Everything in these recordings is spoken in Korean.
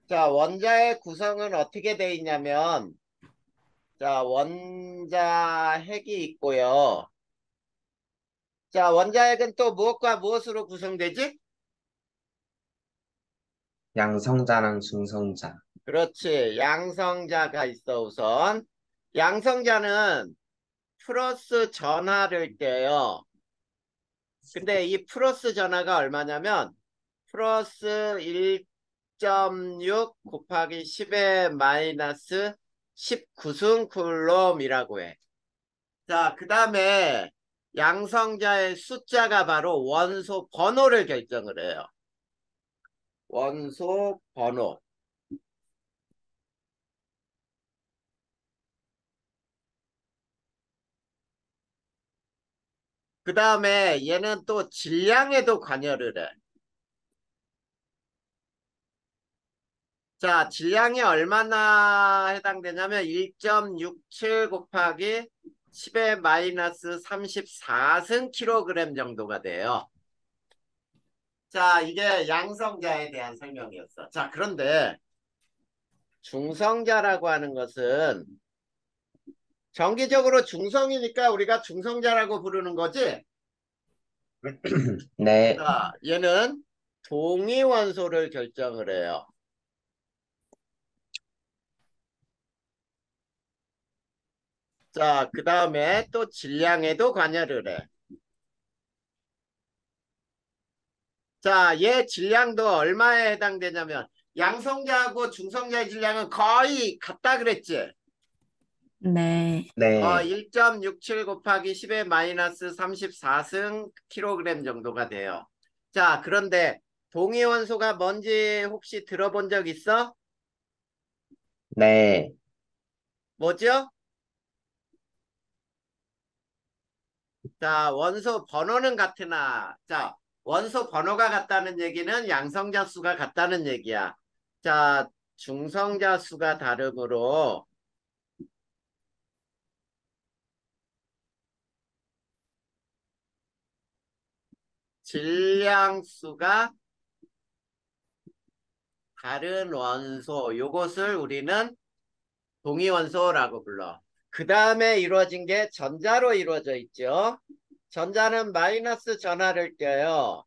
자, 원자의 구성은 어떻게 돼 있냐면, 자, 원자 핵이 있고요. 자, 원자핵은 또 무엇과 무엇으로 구성되지? 양성자랑 중성자. 그렇지. 양성자가 있어, 우선. 양성자는 플러스 전하를 떼요. 근데 이 플러스 전하가 얼마냐면, 플러스 1.6 곱하기 10의 마이너스 19승 쿨롬이라고 해. 자, 그 다음에 양성자의 숫자가 바로 원소 번호를 결정을 해요. 원소 번호. 그 다음에 얘는 또 질량에도 관여를 해. 자, 질량이 얼마나 해당되냐면 1.67 곱하기 10의 마이너스 34승 킬로그램 정도가 돼요. 자, 이게 양성자에 대한 설명이었어. 자, 그런데 중성자라고 하는 것은 정기적으로 중성이니까 우리가 중성자라고 부르는 거지? 네, 자, 얘는 동위원소를 결정을 해요. 자, 그 다음에 또 질량에도 관여를 해. 자, 얘 질량도 얼마에 해당되냐면 양성자하고 중성자의 질량은 거의 같다 그랬지? 네. 네, 1.67 곱하기 10의 마이너스 34승 킬로그램 정도가 돼요. 자, 그런데 동위원소가 뭔지 혹시 들어본 적 있어? 네. 뭐죠? 자, 원소 번호는 같으나, 자, 원소 번호가 같다는 얘기는 양성자 수가 같다는 얘기야. 자, 중성자 수가 다르므로 질량 수가 다른 원소, 요것을 우리는 동위원소라고 불러. 그 다음에 이루어진 게 전자로 이루어져 있죠. 전자는 마이너스 전하를 껴요.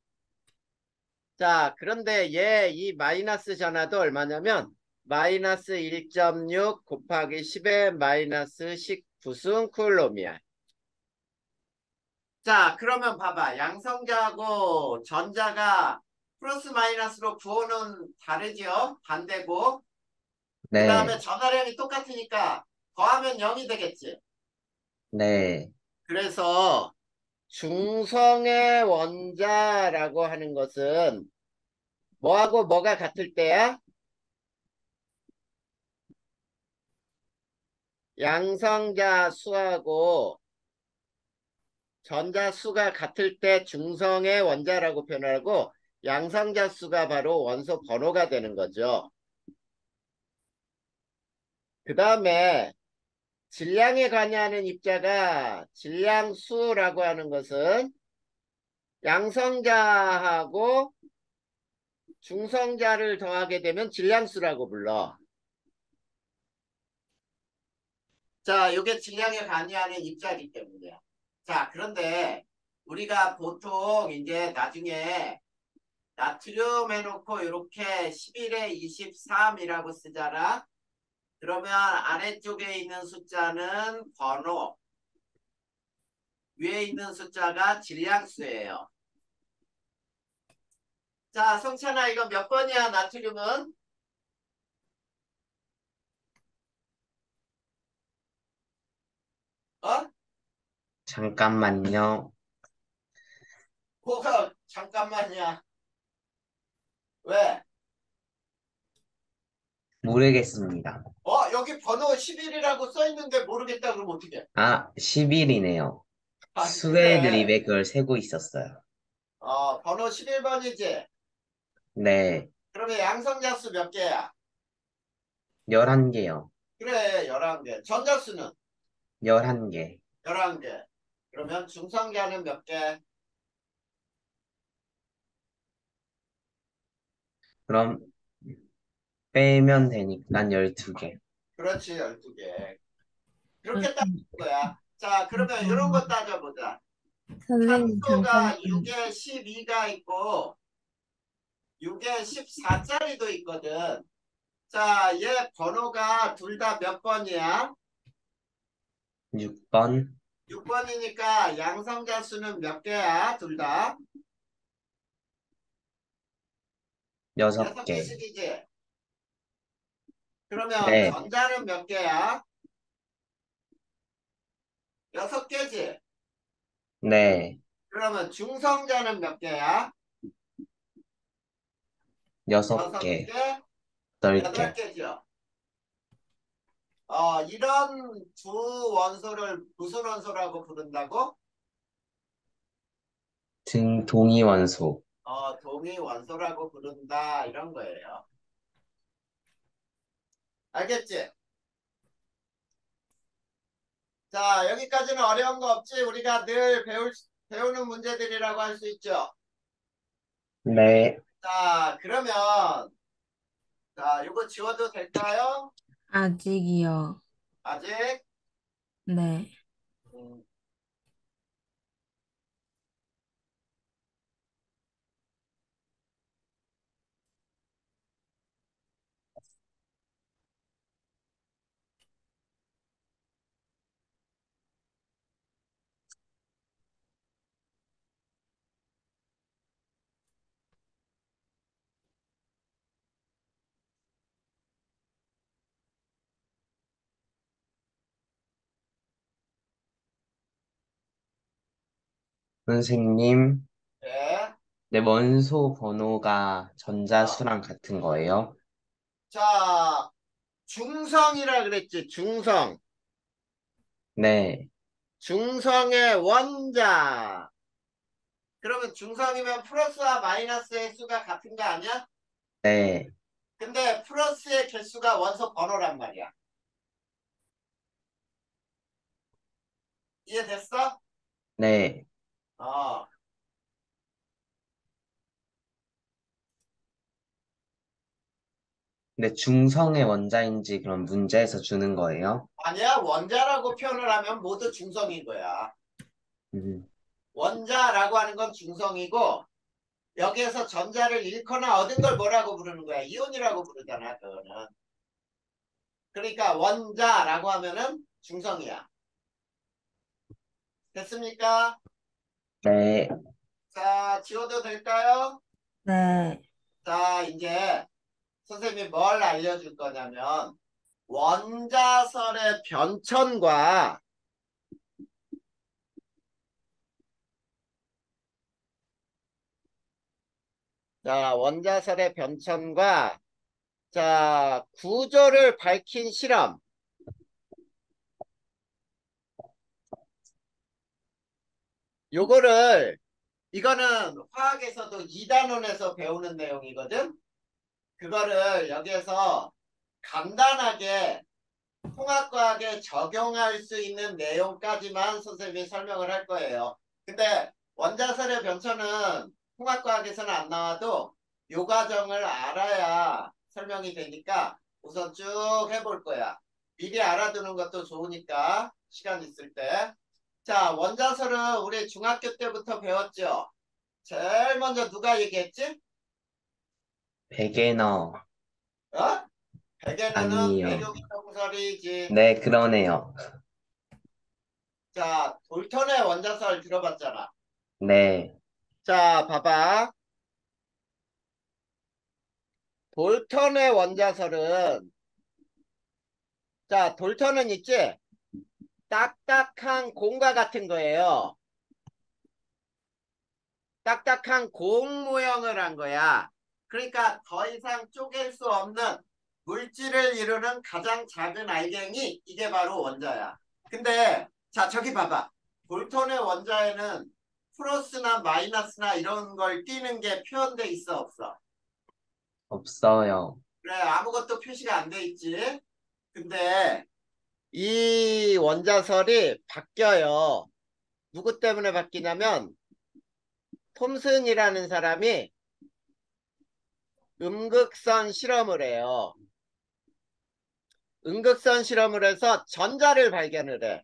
자, 그런데 이 마이너스 전하도 얼마냐면 마이너스 1.6 곱하기 10의 마이너스 19승 쿨롬이야. 자, 그러면 봐봐. 양성자하고 전자가 플러스 마이너스로 부호는 다르죠? 반대고. 그 다음에 네, 전하량이 똑같으니까 더하면 0이 되겠지. 네. 그래서 중성의 원자라고 하는 것은 뭐하고 뭐가 같을 때야? 양성자 수하고 전자 수가 같을 때 중성의 원자라고 표현하고 양성자 수가 바로 원소 번호가 되는 거죠. 그 다음에 질량에 관여하는 입자가 질량수라고 하는 것은 양성자하고 중성자를 더하게 되면 질량수라고 불러. 자, 이게 질량에 관여하는 입자이기 때문이야. 자, 그런데 우리가 보통 이제 나중에 나트륨 해놓고 이렇게 11에 23이라고 쓰잖아. 그러면 아래쪽에 있는 숫자는 번호, 위에 있는 숫자가 질량수예요. 자, 성찬아, 이거 몇 번이야, 나트륨은? 어? 잠깐만요. 뭐가 잠깐만이야. 왜? 모르겠습니다. 여기 번호 11이라고 써 있는데 모르겠다 그러면 어떻게? 아, 10일이네요. 아, 수애들이 그래. 왜 그걸 세고 있었어요. 번호 11번이지. 네, 그러면 양성자수 몇 개야? 11개요. 그래, 11개. 전자수는 11개. 11개. 그러면 중성자는 몇 개? 그럼 빼면 되니까 12개. 그렇지, 12개. 그렇게 따지는 음, 거야. 자, 그러면 이런 거 따져보자. 선생님, 산소가 잠깐만요. 6에 12가 있고 6에 14짜리도 있거든. 자, 얘 번호가 둘 다 몇 번이야? 6번, 6번이니까 양성자 수는 몇 개야? 둘 다? 6 6개. 개씩이지? 그러면 네, 전자는 몇 개야? 6개지? 네, 그러면 중성자는 몇 개야? 6개, 6개, 8개. 8개죠? 이런 두 원소를 무슨 원소라고 부른다고? 동위원소. 동위 원소라고 부른다. 이런 거예요. 알겠지? 자, 여기까지는 어려운 거 없지? 우리가 늘 배우는 문제들이라고 할 수 있죠? 네, 자, 그러면, 자, 이거 지워도 될까요? 아직이요. 아직? 네. 음, 선생님, 네. 네, 원소 번호가 어, 전자수랑 같은 거예요? 자, 중성이라 그랬지, 중성. 네, 중성의 원자. 그러면 중성이면 플러스와 마이너스의 수가 같은 거 아니야? 네, 근데 플러스의 개수가 원소 번호란 말이야. 이해됐어? 네. 어. 근데 중성의 원자인지 그런 문제에서 주는 거예요? 아니야, 원자라고 표현을 하면 모두 중성인 거야. 음, 원자라고 하는 건 중성이고, 여기에서 전자를 잃거나 얻은 걸 뭐라고 부르는 거야? 이온이라고 부르잖아, 그거는. 그러니까 원자라고 하면은 중성이야. 됐습니까? 네, 자, 지워도 될까요? 네. 자, 이제 선생님이 뭘 알려줄 거냐면, 원자설의 변천과 자, 원자설의 변천과 자, 구조를 밝힌 실험. 요거를 이거는 화학에서도 2단원에서 배우는 내용이거든. 그거를 여기에서 간단하게 통합과학에 적용할 수 있는 내용까지만 선생님이 설명을 할 거예요. 근데 원자설의 변천은 통합과학에서는 안 나와도 요 과정을 알아야 설명이 되니까 우선 쭉 해볼 거야. 미리 알아두는 것도 좋으니까 시간 있을 때. 자, 원자설은 우리 중학교 때부터 배웠죠. 제일 먼저 누가 얘기했지? 베게너. 어? 베게너는 아니요. 대륙이동설이지. 네, 그러네요. 자, 돌턴의 원자설 들어봤잖아. 네, 자, 봐봐. 돌턴의 원자설은, 자, 돌턴은 있지? 딱딱한 공과 같은 거예요. 딱딱한 공 모형을 한 거야. 그러니까 더 이상 쪼갤 수 없는 물질을 이루는 가장 작은 알갱이, 이게 바로 원자야. 근데, 자, 저기 봐봐. 돌턴의 원자에는 플러스나 마이너스나 이런 걸 띄는 게 표현돼 있어, 없어? 없어요. 그래, 아무것도 표시가 안 돼 있지. 근데 이 원자설이 바뀌어요. 누구 때문에 바뀌냐면 톰슨이라는 사람이 음극선 실험을 해요. 음극선 실험을 해서 전자를 발견을 해.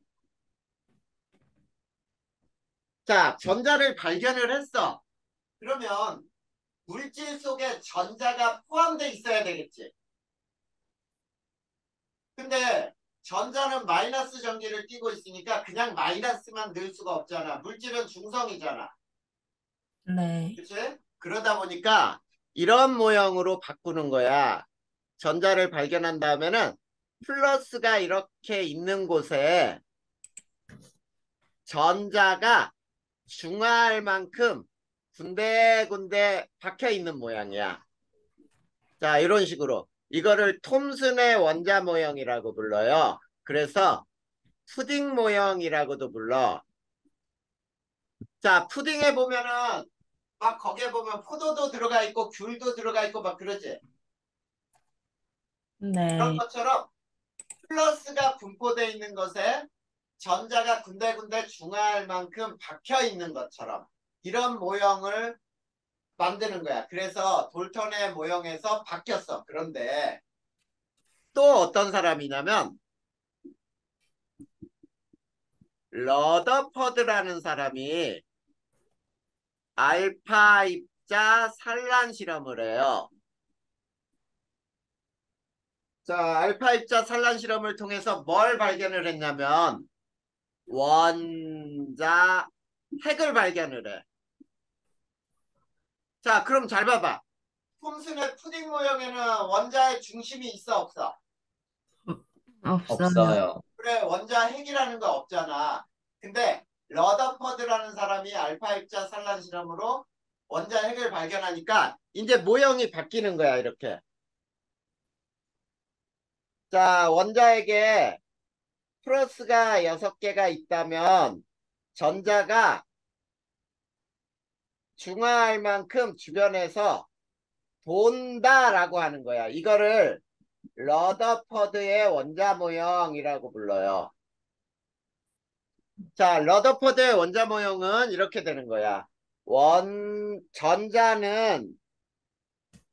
자, 전자를 발견을 했어. 그러면 물질 속에 전자가 포함되어 있어야 되겠지. 근데 전자는 마이너스 전기를 띠고 있으니까 그냥 마이너스만 넣을 수가 없잖아. 물질은 중성이잖아. 네. 그치? 그러다 보니까 이런 모형으로 바꾸는 거야. 전자를 발견한 다음에는 플러스가 이렇게 있는 곳에 전자가 중화할 만큼 군데군데 박혀 있는 모양이야. 자, 이런 식으로. 이거를 톰슨의 원자 모형이라고 불러요. 그래서 푸딩 모형이라고도 불러. 자, 푸딩에 보면은 막 거기에 보면 포도도 들어가 있고 귤도 들어가 있고 막 그러지. 그런 네. 것처럼 플러스가 분포되어 있는 것에 전자가 군데군데 중화할 만큼 박혀 있는 것처럼 이런 모형을 만드는 거야. 그래서 돌턴의 모형에서 바뀌었어. 그런데 또 어떤 사람이냐면 러더퍼드라는 사람이 알파 입자 산란 실험을 해요. 자, 알파 입자 산란 실험을 통해서 뭘 발견을 했냐면 원자 핵을 발견을 해. 자, 그럼 잘 봐봐. 톰슨의 푸딩 모형에는 원자의 중심이 있어 없어? 없어요. 없어요. 그래, 원자 핵이라는 거 없잖아. 근데 러더퍼드라는 사람이 알파 입자 산란 실험으로 원자 핵을 발견하니까 이제 모형이 바뀌는 거야, 이렇게. 자, 원자핵에 플러스가 6개가 있다면 전자가 중화할 만큼 주변에서 돈다라고 하는 거야. 이거를 러더퍼드의 원자 모형이라고 불러요. 자, 러더퍼드의 원자 모형은 이렇게 되는 거야. 전자는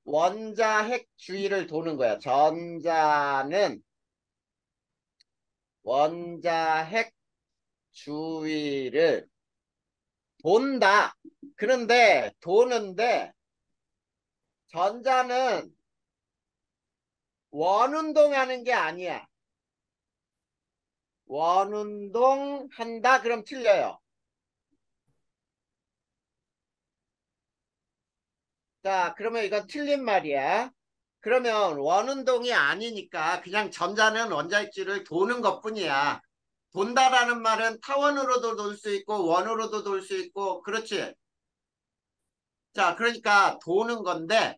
원자 핵 주위를 도는 거야. 전자는 원자 핵 주위를 돈다. 그런데 도는데 전자는 원운동하는 게 아니야. 원운동 한다? 그럼 틀려요. 자, 그러면 이건 틀린 말이야. 그러면 원운동이 아니니까 그냥 전자는 원자핵주를 도는 것뿐이야. 돈다라는 말은 타원으로도 돌 수 있고 원으로도 돌 수 있고 그렇지. 자, 그러니까 도는 건데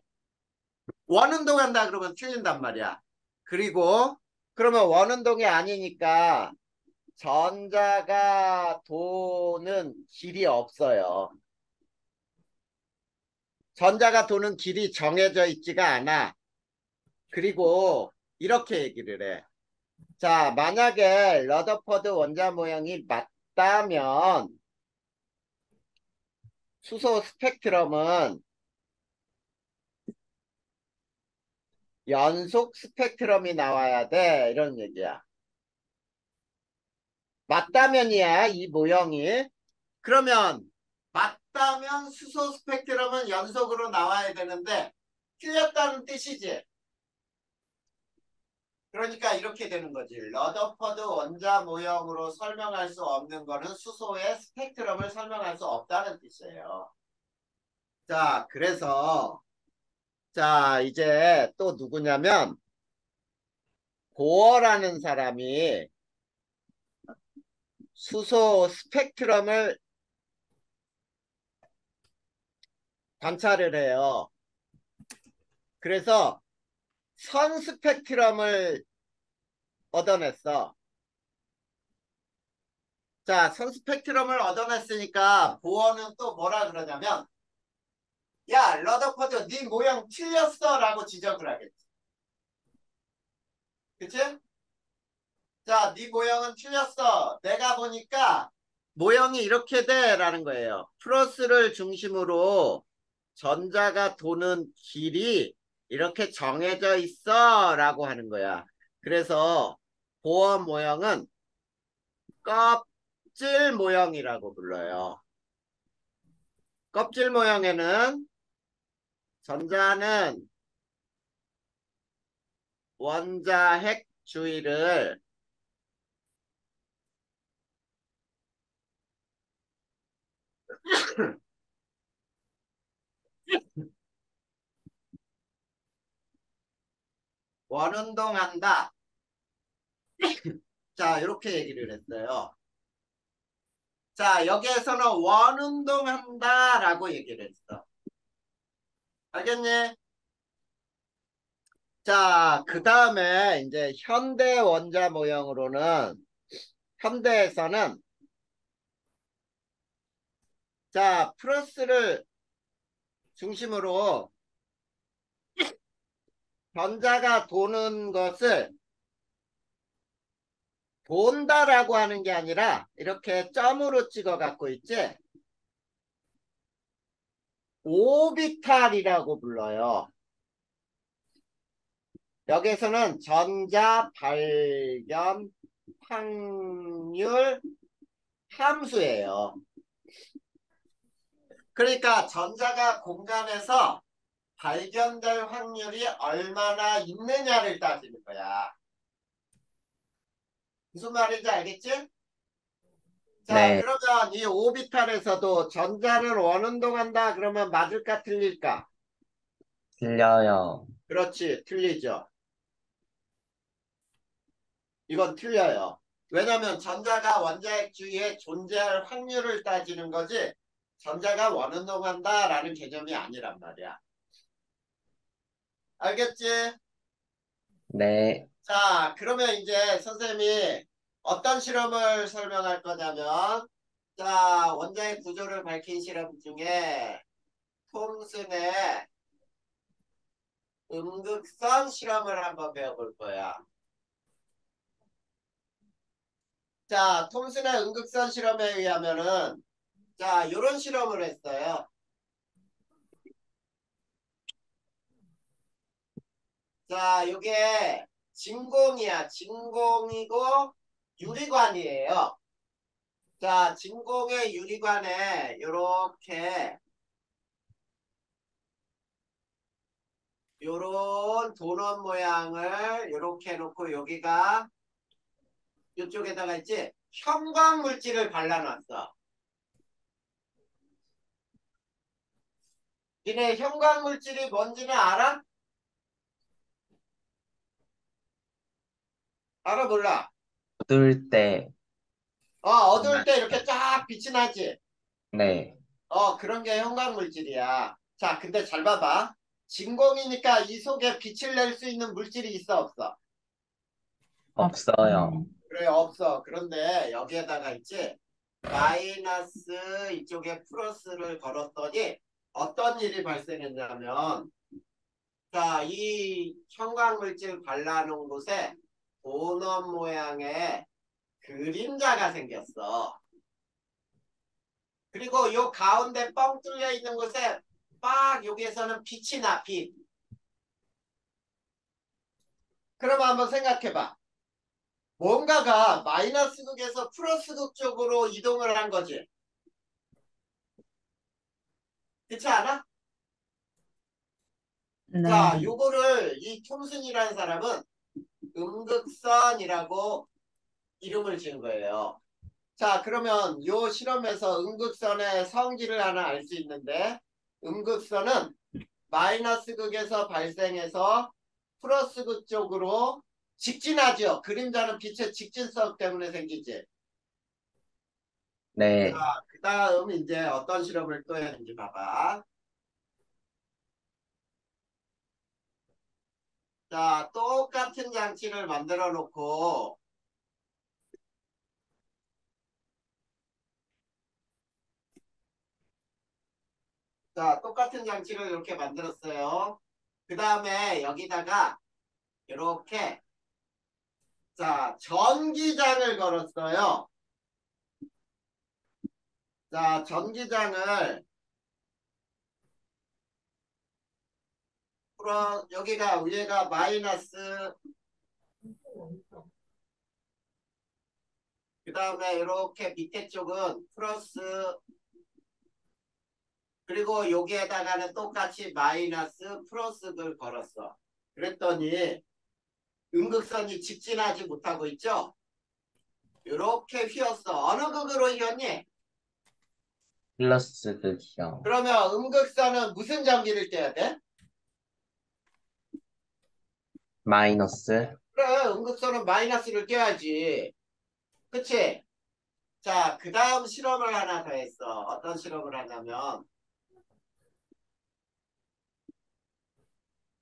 원운동한다 그러면 틀린단 말이야. 그리고 그러면 원운동이 아니니까 전자가 도는 길이 없어요. 전자가 도는 길이 정해져 있지가 않아. 그리고 이렇게 얘기를 해. 자, 만약에 러더퍼드 원자 모형이 맞다면 수소 스펙트럼은 연속 스펙트럼이 나와야 돼. 이런 얘기야. 맞다면이야, 이 모형이. 그러면 맞다면 수소 스펙트럼은 연속으로 나와야 되는데 틀렸다는 뜻이지. 그러니까 이렇게 되는 거지. 러더퍼드 원자 모형으로 설명할 수 없는 거는 수소의 스펙트럼을 설명할 수 없다는 뜻이에요. 자, 그래서 자, 이제 또 누구냐면 보어라는 사람이 수소 스펙트럼을 관찰을 해요. 그래서 선 스펙트럼을 얻어냈어. 자, 선 스펙트럼을 얻어냈으니까 보어는 또 뭐라 그러냐면 야, 러더퍼드 네 모형 틀렸어 라고 지적을 하겠지. 그치? 자, 네 모형은 틀렸어. 내가 보니까 모형이 이렇게 돼 라는 거예요. 플러스를 중심으로 전자가 도는 길이 이렇게 정해져 있어 라고 하는 거야. 그래서 보원 모형은 껍질 모형이라고 불러요. 껍질 모형에는 전자는 원자핵 주위를 원운동한다. 자, 이렇게 얘기를 했어요. 자, 여기에서는 원운동한다라고 얘기를 했어. 알겠니? 자, 그 다음에 이제 현대 원자 모형으로는 현대에서는 자, 플러스를 중심으로 전자가 도는 것을 돈다라고 하는 게 아니라 이렇게 점으로 찍어 갖고 있지. 오비탈이라고 불러요. 여기서는 전자 발견 확률 함수예요. 그러니까 전자가 공간에서 발견될 확률이 얼마나 있느냐를 따지는 거야. 무슨 말인지 알겠지? 자, 네, 그러면 이 오비탈에서도 전자는 원운동한다 그러면 맞을까 틀릴까? 틀려요. 그렇지, 틀리죠. 이건 틀려요. 왜냐면 전자가 원자핵 주위에 존재할 확률을 따지는 거지 전자가 원운동한다라는 개념이 아니란 말이야. 알겠지? 네, 자, 그러면 이제 선생님이 어떤 실험을 설명할 거냐면 자, 원자의 구조를 밝힌 실험 중에 톰슨의 음극선 실험을 한번 배워볼 거야. 자, 톰슨의 음극선 실험에 의하면은 자, 요런 실험을 했어요. 자, 요게 진공이야. 진공이고 유리관이에요. 자, 진공의 유리관에 요렇게 요런 도넛 모양을 요렇게 해놓고 여기가 이쪽에다가 있지 형광 물질을 발라놨어. 니네 형광 물질이 뭔지는 알아? 알아 몰라? 어두울 때, 어두울 때 이렇게 쫙 빛이 나지? 네, 그런 게 형광 물질이야. 자, 근데 잘 봐봐. 진공이니까 이 속에 빛을 낼 수 있는 물질이 있어 없어? 없어요. 그래 없어. 그런데 여기에다가 있지 마이너스 이쪽에 플러스를 걸었더니 어떤 일이 발생했냐면 자, 이 형광물질 발라놓은 곳에 도넛 모양의 그림자가 생겼어. 그리고 요 가운데 뻥 뚫려 있는 곳에 막 여기에서는 빛이 나, 빛. 그러면 한번 생각해봐. 뭔가가 마이너스 극에서 플러스 극 쪽으로 이동을 한 거지. 그렇지 않아? 자, 네. 요거를 이 톰슨이라는 사람은 음극선이라고 이름을 지은 거예요. 자, 그러면 요 실험에서 음극선의 성질을 하나 알 수 있는데 음극선은 마이너스 극에서 발생해서 플러스 극 쪽으로 직진하죠. 그림자는 빛의 직진성 때문에 생기지. 자, 네, 그 다음 이제 어떤 실험을 또 해야 되는지 봐봐. 자, 똑같은 장치를 만들어 놓고 자, 똑같은 장치를 이렇게 만들었어요. 그 다음에 여기다가 이렇게 자, 전기장을 걸었어요. 자, 전기장을 여기가 위에가 마이너스 그 다음에 이렇게 밑에 쪽은 플러스 그리고 여기에다가는 똑같이 마이너스 플러스를 걸었어. 그랬더니 음극선이 직진하지 못하고 있죠? 이렇게 휘었어. 어느 극으로 휘었니? 플러스 극이요. 그러면 음극선은 무슨 전기를 떼야 돼? 마이너스. 그래, 음극선은 마이너스를 떼야지. 그치? 자, 그 다음 실험을 하나 더 했어. 어떤 실험을 하냐면,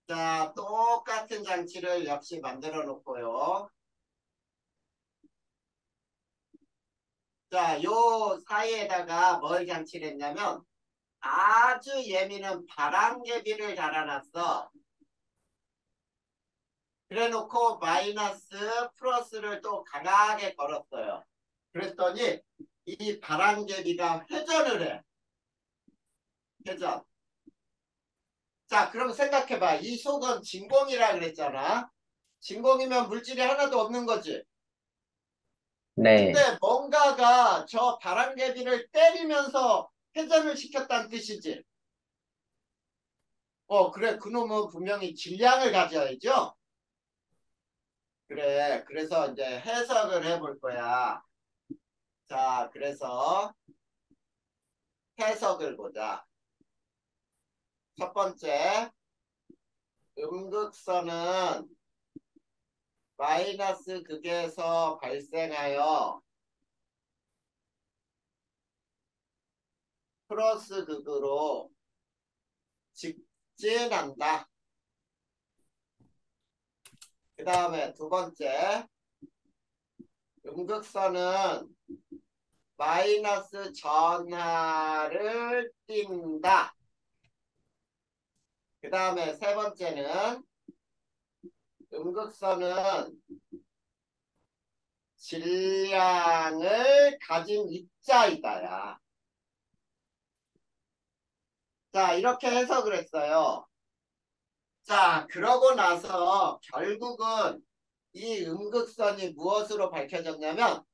자, 똑같은 장치를 역시 만들어 놓고요. 자, 요 사이에다가 뭘 장치를 했냐면, 아주 예민한 바람개비를 달아놨어. 그래 놓고 마이너스 플러스를 또 강하게 걸었어요. 그랬더니 이 바람개비가 회전을 해. 회전. 자, 그럼 생각해봐. 이 속은 진공이라 그랬잖아. 진공이면 물질이 하나도 없는 거지. 네. 근데 뭔가가 저 바람개비를 때리면서 회전을 시켰다는 뜻이지. 그래. 그놈은 분명히 질량을 가져야죠. 그래. 그래서 이제 해석을 해볼 거야. 자, 그래서 해석을 보자. 첫 번째, 음극선은 마이너스 극에서 발생하여 플러스 극으로 직진한다. 그 다음에 두 번째, 음극선은 마이너스 전하를 띈다. 그 다음에 세 번째는 음극선은 질량을 가진 입자이다야. 자, 이렇게 해석을 했어요. 자, 그러고 나서 결국은 이 음극선이 무엇으로 밝혀졌냐면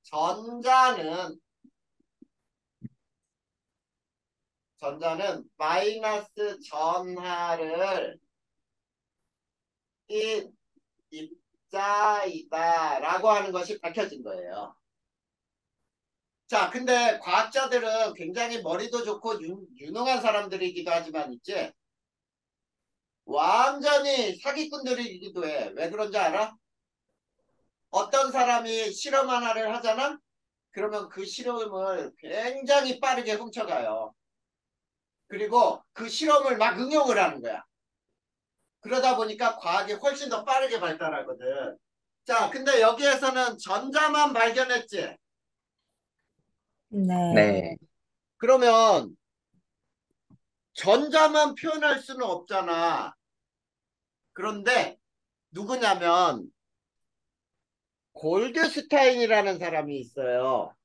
전자는 마이너스 전하를 띈 입자이다라고 하는 것이 밝혀진 거예요. 자, 근데 과학자들은 굉장히 머리도 좋고 유능한 사람들이기도 하지만 있지. 완전히 사기꾼들이기도 해. 왜 그런지 알아? 어떤 사람이 실험 하나를 하잖아? 그러면 그 실험을 굉장히 빠르게 훔쳐가요. 그리고 그 실험을 막 응용을 하는 거야. 그러다 보니까 과학이 훨씬 더 빠르게 발달하거든. 자, 근데 여기에서는 전자만 발견했지. 네. 네. 그러면 전자만 표현할 수는 없잖아. 그런데 누구냐면 골드스타인이라는 사람이 있어요.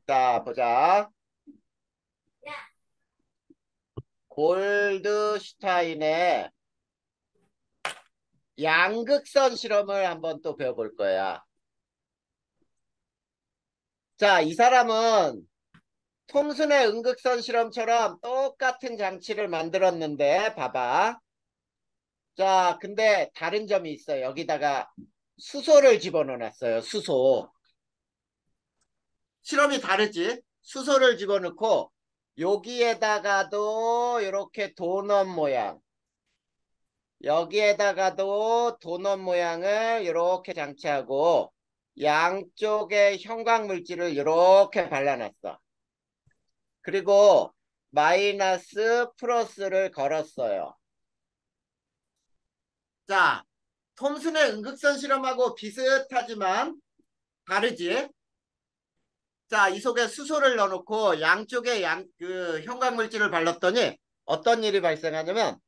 자, 보자. 골드슈타인의 양극선 실험을 한번 또 배워볼 거야. 자, 이 사람은 톰슨의 음극선 실험처럼 똑같은 장치를 만들었는데 봐봐. 자, 근데 다른 점이 있어요. 여기다가 수소를 집어넣어놨어요. 수소. 실험이 다르지? 수소를 집어넣고 여기에다가도 이렇게 도넛 모양, 여기에다가도 도넛 모양을 이렇게 장치하고 양쪽에 형광 물질을 이렇게 발라놨어. 그리고 마이너스 플러스를 걸었어요. 자, 톰슨의 음극선 실험하고 비슷하지만 다르지? 자, 이 속에 수소를 넣어놓고 양쪽에 그 형광 물질을 발랐더니 어떤 일이 발생하냐면,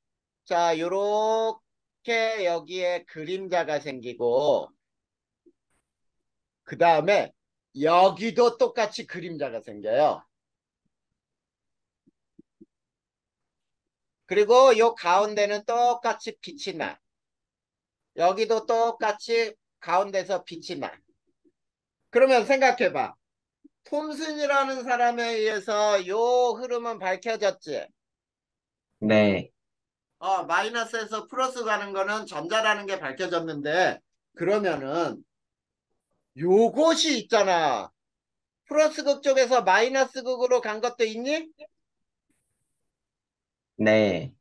자, 요렇게 여기에 그림자가 생기고, 그 다음에 여기도 똑같이 그림자가 생겨요. 그리고 요 가운데는 똑같이 빛이 나. 여기도 똑같이 가운데서 빛이 나. 그러면 생각해봐. 톰슨이라는 사람에 의해서 요 흐름은 밝혀졌지. 네, 마이너스에서 플러스 가는 거는 전자라는 게 밝혀졌는데, 그러면은 요것이 있잖아. 플러스 극 쪽에서 마이너스 극으로 간 것도 있니? 네,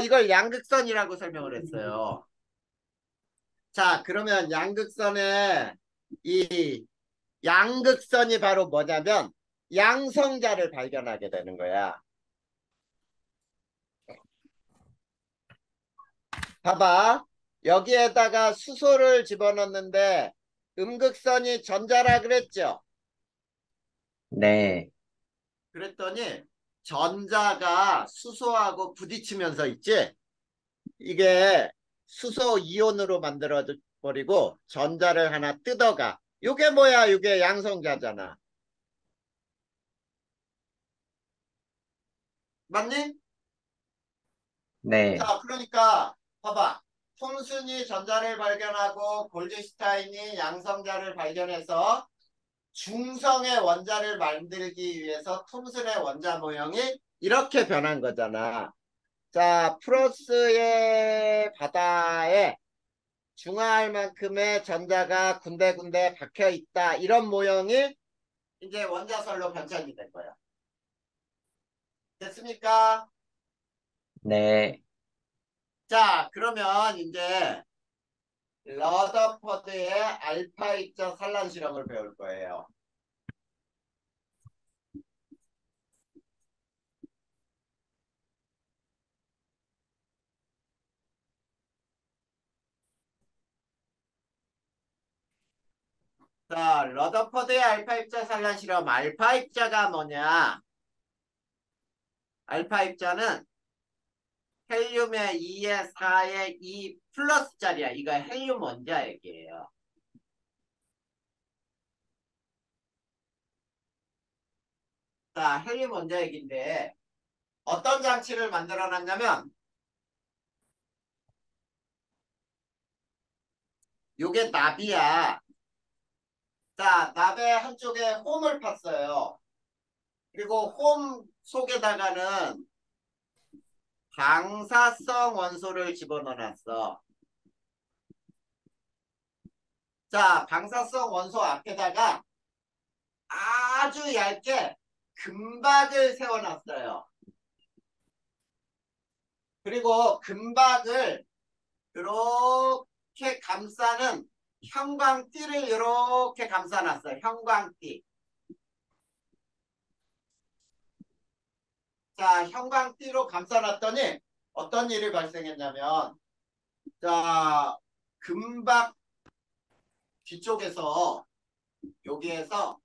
이걸 양극선이라고 설명을 했어요. 자, 그러면 양극선의 이 양극선이 바로 뭐냐면 양성자를 발견하게 되는 거야. 봐봐. 여기에다가 수소를 집어넣는데 음극선이 전자라 그랬죠? 네, 그랬더니 전자가 수소하고 부딪히면서 있지? 이게 수소 이온으로 만들어 버리고 전자를 하나 뜯어가. 이게 뭐야? 이게 양성자잖아. 맞니? 네, 자, 그러니까 봐봐. 톰슨이 전자를 발견하고 골드슈타인이 양성자를 발견해서 중성의 원자를 만들기 위해서 톰슨의 원자 모형이 이렇게 변한 거잖아. 자, 프로스의 바다에 중화할 만큼의 전자가 군데군데 박혀 있다. 이런 모형이 이제 원자설로 변천이 된 거야. 됐습니까? 네, 자, 그러면 이제 러더퍼드의 알파 입자 산란 실험을 배울 거예요. 자, 러더퍼드의 알파 입자 산란 실험. 알파 입자가 뭐냐? 알파 입자는 헬륨의 2의 4의 2 플러스짜리야. 이거 헬륨 원자 얘기예요. 자, 헬륨 원자 얘기인데 어떤 장치를 만들어 놨냐면 요게 납이야. 자, 납의 한쪽에 홈을 팠어요. 그리고 홈 속에다가는 방사성 원소를 집어넣어 놨어. 자, 방사성 원소 앞에다가 아주 얇게 금박을 세워놨어요. 그리고 금박을 이렇게 감싸는 형광띠를 이렇게 감싸놨어요. 형광띠. 자, 형광띠로 감싸놨더니 어떤 일이 발생했냐면, 자, 금박 뒤쪽에서 여기에서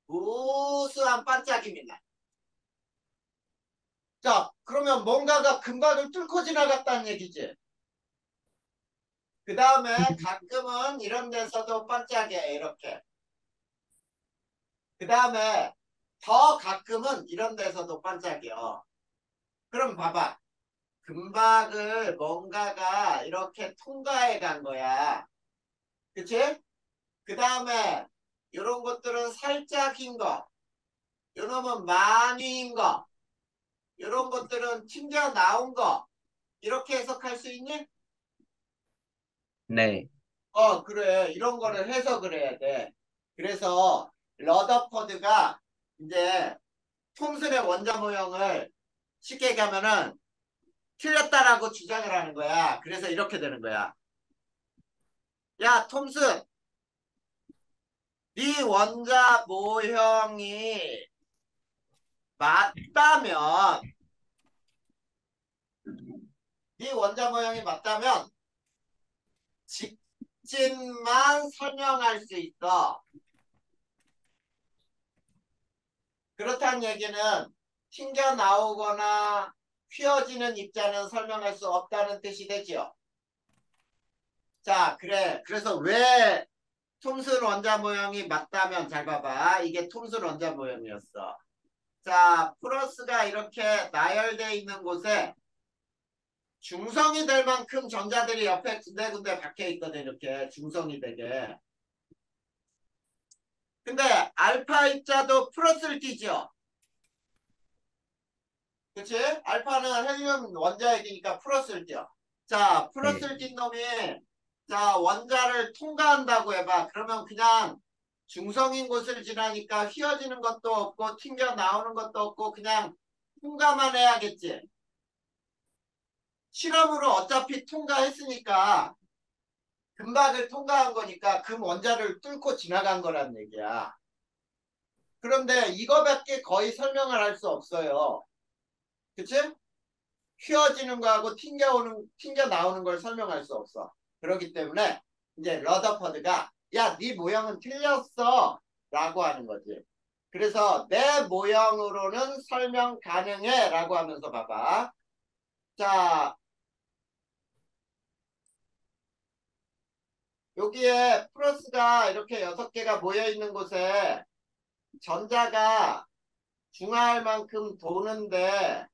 우수한 반짝임이 나. 자, 그러면 뭔가가 금박을 뚫고 지나갔다는 얘기지. 그 다음에 가끔은 이런 데서도 반짝해, 이렇게. 그 다음에 더 가끔은 이런 데서도 반짝여. 그럼 봐봐. 금박을 뭔가가 이렇게 통과해 간 거야. 그치? 그 다음에 이런 것들은 살짝 흰 거. 요놈은 많이 흰 거. 이런 것들은 튕겨 나온 거. 이렇게 해석할 수 있니? 네, 그래. 이런 거를 해석을 해야 돼. 그래서 러더퍼드가 이제 톰슨의 원자 모형을 쉽게 얘기하면은 틀렸다라고 주장을 하는 거야. 그래서 이렇게 되는 거야. 야, 톰슨, 네 원자 모형이 맞다면, 네 원자 모형이 맞다면 직진만 설명할 수 있어. 그렇다는 얘기는 튕겨 나오거나 휘어지는 입자는 설명할 수 없다는 뜻이 되죠. 자, 그래. 그래서 왜 톰슨 원자 모형이 맞다면 잘 봐봐. 이게 톰슨 원자 모형이었어. 자, 플러스가 이렇게 나열되어 있는 곳에 중성이 될 만큼 전자들이 옆에 군데군데 박혀 있거든. 이렇게 중성이 되게. 근데 알파 입자도 플러스를 띠죠. 그치? 알파는 헬륨 원자핵이니까 플러스를 띄어. 자, 네. 플러스를 띈 놈이 자 원자를 통과한다고 해봐. 그러면 그냥 중성인 곳을 지나니까 휘어지는 것도 없고 튕겨 나오는 것도 없고 그냥 통과만 해야겠지. 실험으로 어차피 통과했으니까 금박을 통과한 거니까 금 원자를 뚫고 지나간 거란 얘기야. 그런데 이거밖에 거의 설명을 할 수 없어요. 그치? 휘어지는 거하고 튕겨 나오는 걸 설명할 수 없어. 그렇기 때문에 이제 러더퍼드가 야, 네 모형은 틀렸어 라고 하는 거지. 그래서 내 모형으로는 설명 가능해 라고 하면서 봐봐. 자, 여기에 플러스가 이렇게 6개가 모여 있는 곳에 전자가 중화할 만큼 도는데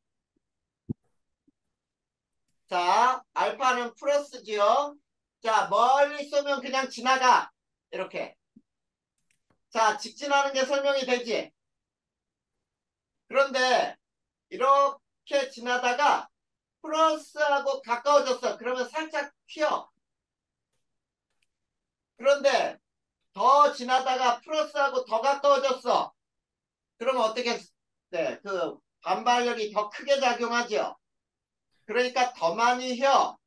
자, 알파는 플러스지요. 자, 멀리 쏘면 그냥 지나가. 이렇게. 자, 직진하는 게 설명이 되지. 그런데 이렇게 지나다가 플러스하고 가까워졌어. 그러면 살짝 튀어. 그런데 더 지나다가 플러스하고 더 가까워졌어. 그러면 어떻게 돼? 그 반발력이 더 크게 작용하죠. 그러니까 더 많이 휘어.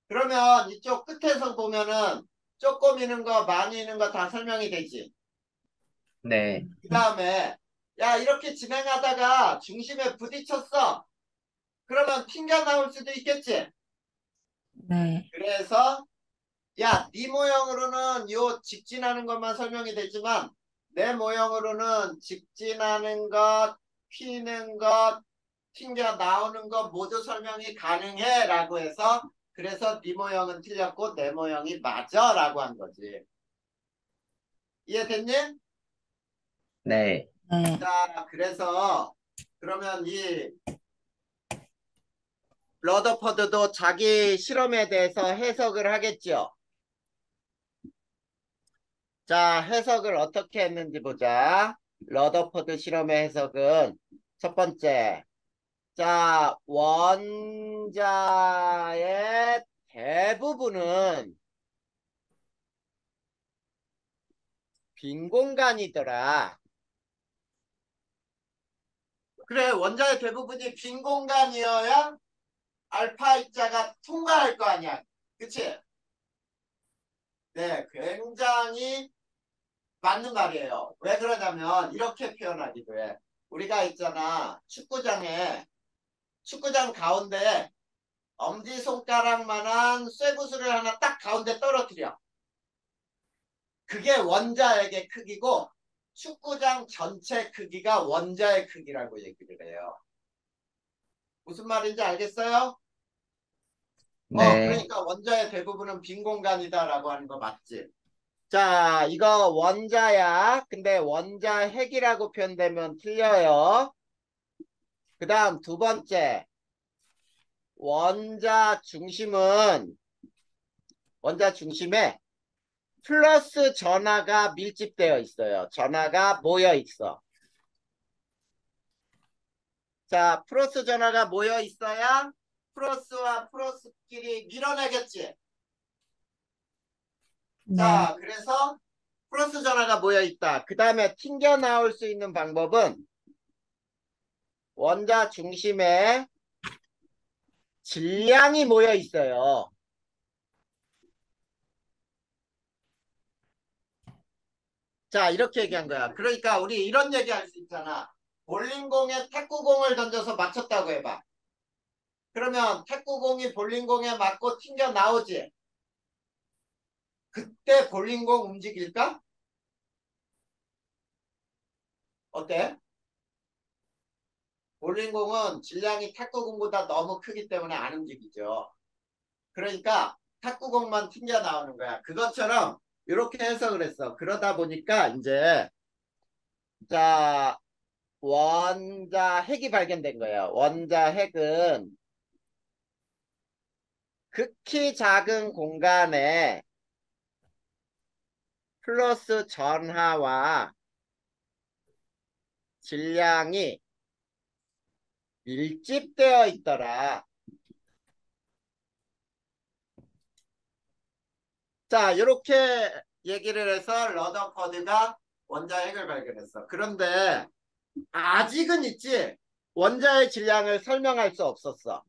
그러면 이쪽 끝에서 보면은 조금 있는 거, 많이 있는 거 다 설명이 되지. 네. 그 다음에 야 이렇게 진행하다가 중심에 부딪혔어. 그러면 튕겨 나올 수도 있겠지. 네. 그래서 야 네 모형으로는 요 직진하는 것만 설명이 되지만 내 모형으로는 직진하는 것, 휘는 것, 튕겨 나오는 것 모두 설명이 가능해 라고 해서 그래서 네 모형은 틀렸고 내 모형이 맞아 라고 한 거지. 이해됐니? 네. 네. 자 그래서 그러면 이 러더퍼드도 자기 실험에 대해서 해석을 하겠죠. 자, 해석을 어떻게 했는지 보자. 러더퍼드 실험의 해석은 첫 번째. 자, 원자의 대부분은 빈 공간이더라. 그래, 원자의 대부분이 빈 공간이어야 알파 입자가 통과할 거 아니야. 그치? 네, 굉장히 맞는 말이에요. 왜 그러냐면 이렇게 표현하기도 해. 우리가 있잖아. 축구장 가운데 엄지손가락만한 쇠구슬을 하나 딱 가운데 떨어뜨려. 그게 원자핵의 크기고 축구장 전체 크기가 원자의 크기라고 얘기를 해요. 무슨 말인지 알겠어요? 네. 그러니까 원자의 대부분은 빈 공간이다라고 하는 거 맞지? 자, 이거 원자야. 근데 원자핵이라고 표현되면 틀려요. 그 다음 두 번째. 원자 중심에 플러스 전하가 밀집되어 있어요. 전하가 모여 있어. 자, 플러스 전하가 모여 있어야 플러스와 플러스끼리 밀어내겠지. 네. 자, 그래서 플러스 전하가 모여 있다. 그 다음에 튕겨 나올 수 있는 방법은 원자 중심에 질량이 모여 있어요. 자, 이렇게 얘기한 거야. 그러니까 우리 이런 얘기 할 수 있잖아. 볼링공에 탁구공을 던져서 맞췄다고 해봐. 그러면 탁구공이 볼링공에 맞고 튕겨 나오지. 그때 볼링공 움직일까? 어때? 볼링공은 질량이 탁구공보다 너무 크기 때문에 안 움직이죠. 그러니까 탁구공만 튕겨 나오는 거야. 그것처럼 이렇게 해석을 했어. 그러다 보니까 이제 자 원자 핵이 발견된 거예요. 원자 핵은 극히 작은 공간에 플러스 전하와 질량이 밀집되어 있더라. 자, 이렇게 얘기를 해서 러더퍼드가 원자의 핵을 발견했어. 그런데 아직은 있지. 원자의 질량을 설명할 수 없었어.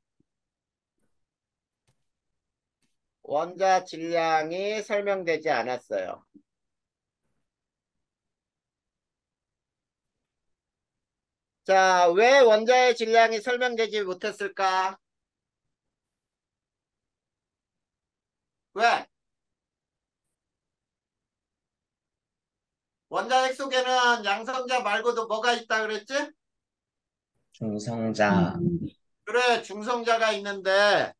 원자 질량이 설명되지 않았어요. 자, 왜 원자의 질량이 설명되지 못했을까? 왜? 원자 핵 속에는 양성자 말고도 뭐가 있다 그랬지? 중성자. 그래, 중성자가 있는데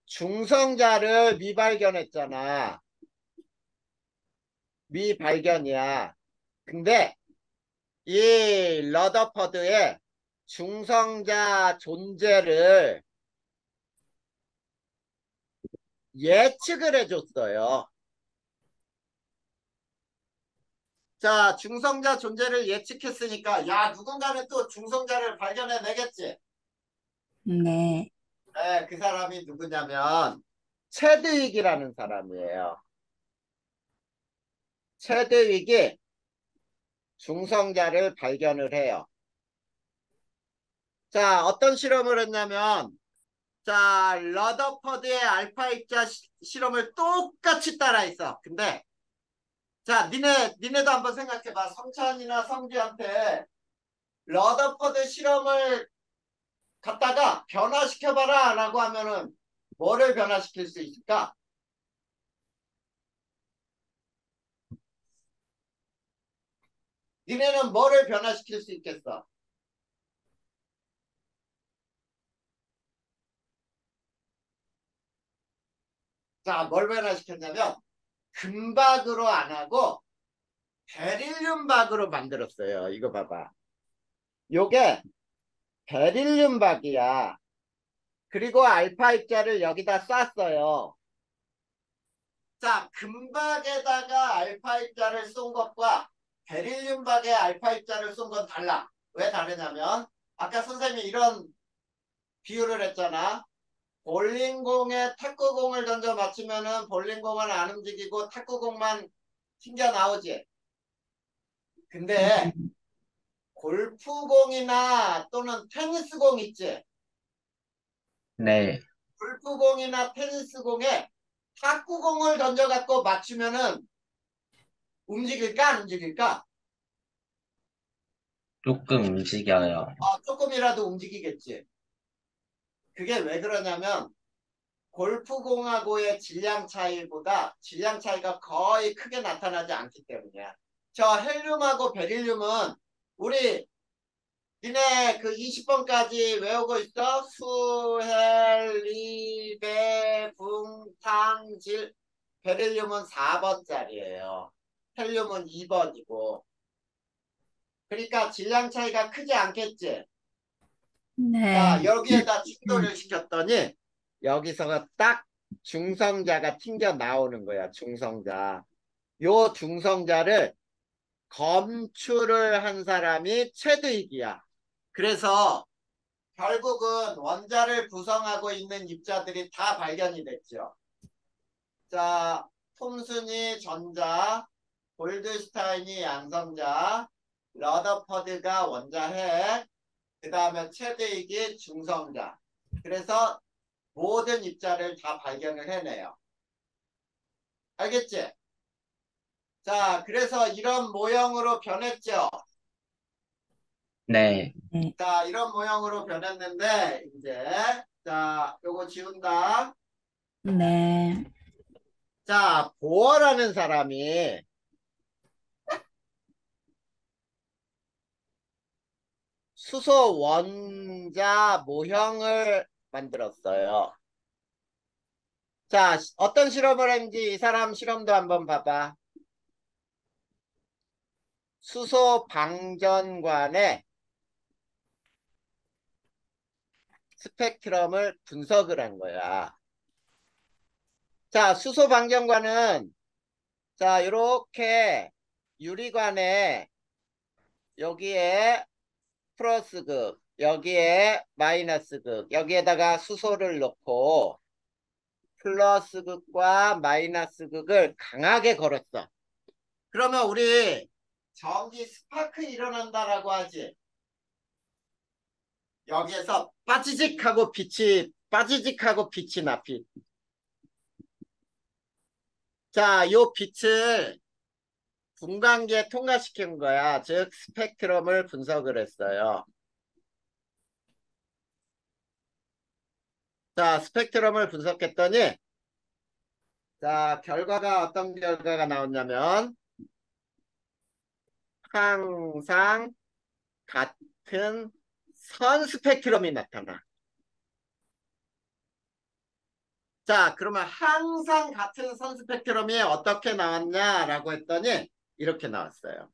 중성자를 미발견했잖아. 미발견이야. 근데 이 러더퍼드의 중성자 존재를 예측을 해줬어요. 자, 중성자 존재를 예측했으니까 야, 누군가는 또 중성자를 발견해내겠지. 네. 네, 그 사람이 누구냐면 체드윅이라는 사람이에요. 체드윅이 중성자를 발견을 해요. 자, 어떤 실험을 했냐면 자, 러더퍼드의 알파 입자 실험을 똑같이 따라했어. 근데 자, 니네도 한번 생각해봐. 성찬이나 성주한테 러더퍼드 실험을 갖다가 변화시켜봐라 라고 하면은 뭐를 변화시킬 수 있을까? 니네는 뭐를 변화시킬 수 있겠어? 자, 뭘 변화시켰냐면 금박으로 안 하고 베릴륨 박으로 만들었어요. 이거 봐봐. 요게 베릴륨 박이야. 그리고 알파 입자를 여기다 쐈어요. 자, 금박에다가 알파 입자를 쏜 것과 베릴륨 박에 알파 입자를 쏜 건 달라. 왜 다르냐면 아까 선생님이 이런 비유를 했잖아. 볼링공에 탁구공을 던져 맞추면은 볼링공은 안 움직이고 탁구공만 튕겨 나오지. 근데 골프공이나 또는 테니스공 있지. 네. 골프공이나 테니스공에 탁구공을 던져갖고 맞추면은 움직일까 안 움직일까? 조금 움직여요. 조금이라도 움직이겠지. 그게 왜 그러냐면 골프공하고의 질량 차이보다 질량 차이가 거의 크게 나타나지 않기 때문이야. 저 헬륨하고 베릴륨은 우리 니네 그 20번까지 외우고 있어? 수헬리베 붕탄질. 베릴륨은 4번짜리예요. 헬륨은 2번이고. 그러니까 질량 차이가 크지 않겠지. 자, 네. 여기에다 충돌을 시켰더니 여기서가 딱 중성자가 튕겨 나오는 거야. 중성자. 요 중성자를 검출을 한 사람이 체드윅이야. 그래서 결국은 원자를 구성하고 있는 입자들이 다 발견이 됐죠. 자, 톰슨이 전자, 골드스타인이 양성자, 러더퍼드가 원자핵, 그 다음에 체드윅이 중성자. 그래서 모든 입자를 다 발견을 해내요. 알겠지? 자, 그래서 이런 모형으로 변했죠. 네. 네. 자, 이런 모형으로 변했는데 이제 자, 요거 지운다. 네. 자, 보어라는 사람이 수소 원자 모형을 만들었어요. 자, 어떤 실험을 했는지 이 사람 실험도 한번 봐봐. 수소 방전관의 스펙트럼을 분석을 한 거야. 자, 수소 방정관은 자, 요렇게 유리관에 여기에 플러스 극, 여기에 마이너스 극, 여기에다가 수소를 넣고 플러스 극과 마이너스 극을 강하게 걸었어. 그러면 우리 전기 스파크 일어난다라고 하지. 여기에서 빠지직하고 빛이 나, 빛. 자, 요 빛을 분광기에 통과시킨 거야. 즉, 스펙트럼을 분석을 했어요. 자, 스펙트럼을 분석했더니, 자, 결과가 어떤 결과가 나왔냐면, 항상 같은 선 스펙트럼이 나타나. 자, 그러면 항상 같은 선 스펙트럼이 어떻게 나왔냐라고 했더니, 이렇게 나왔어요.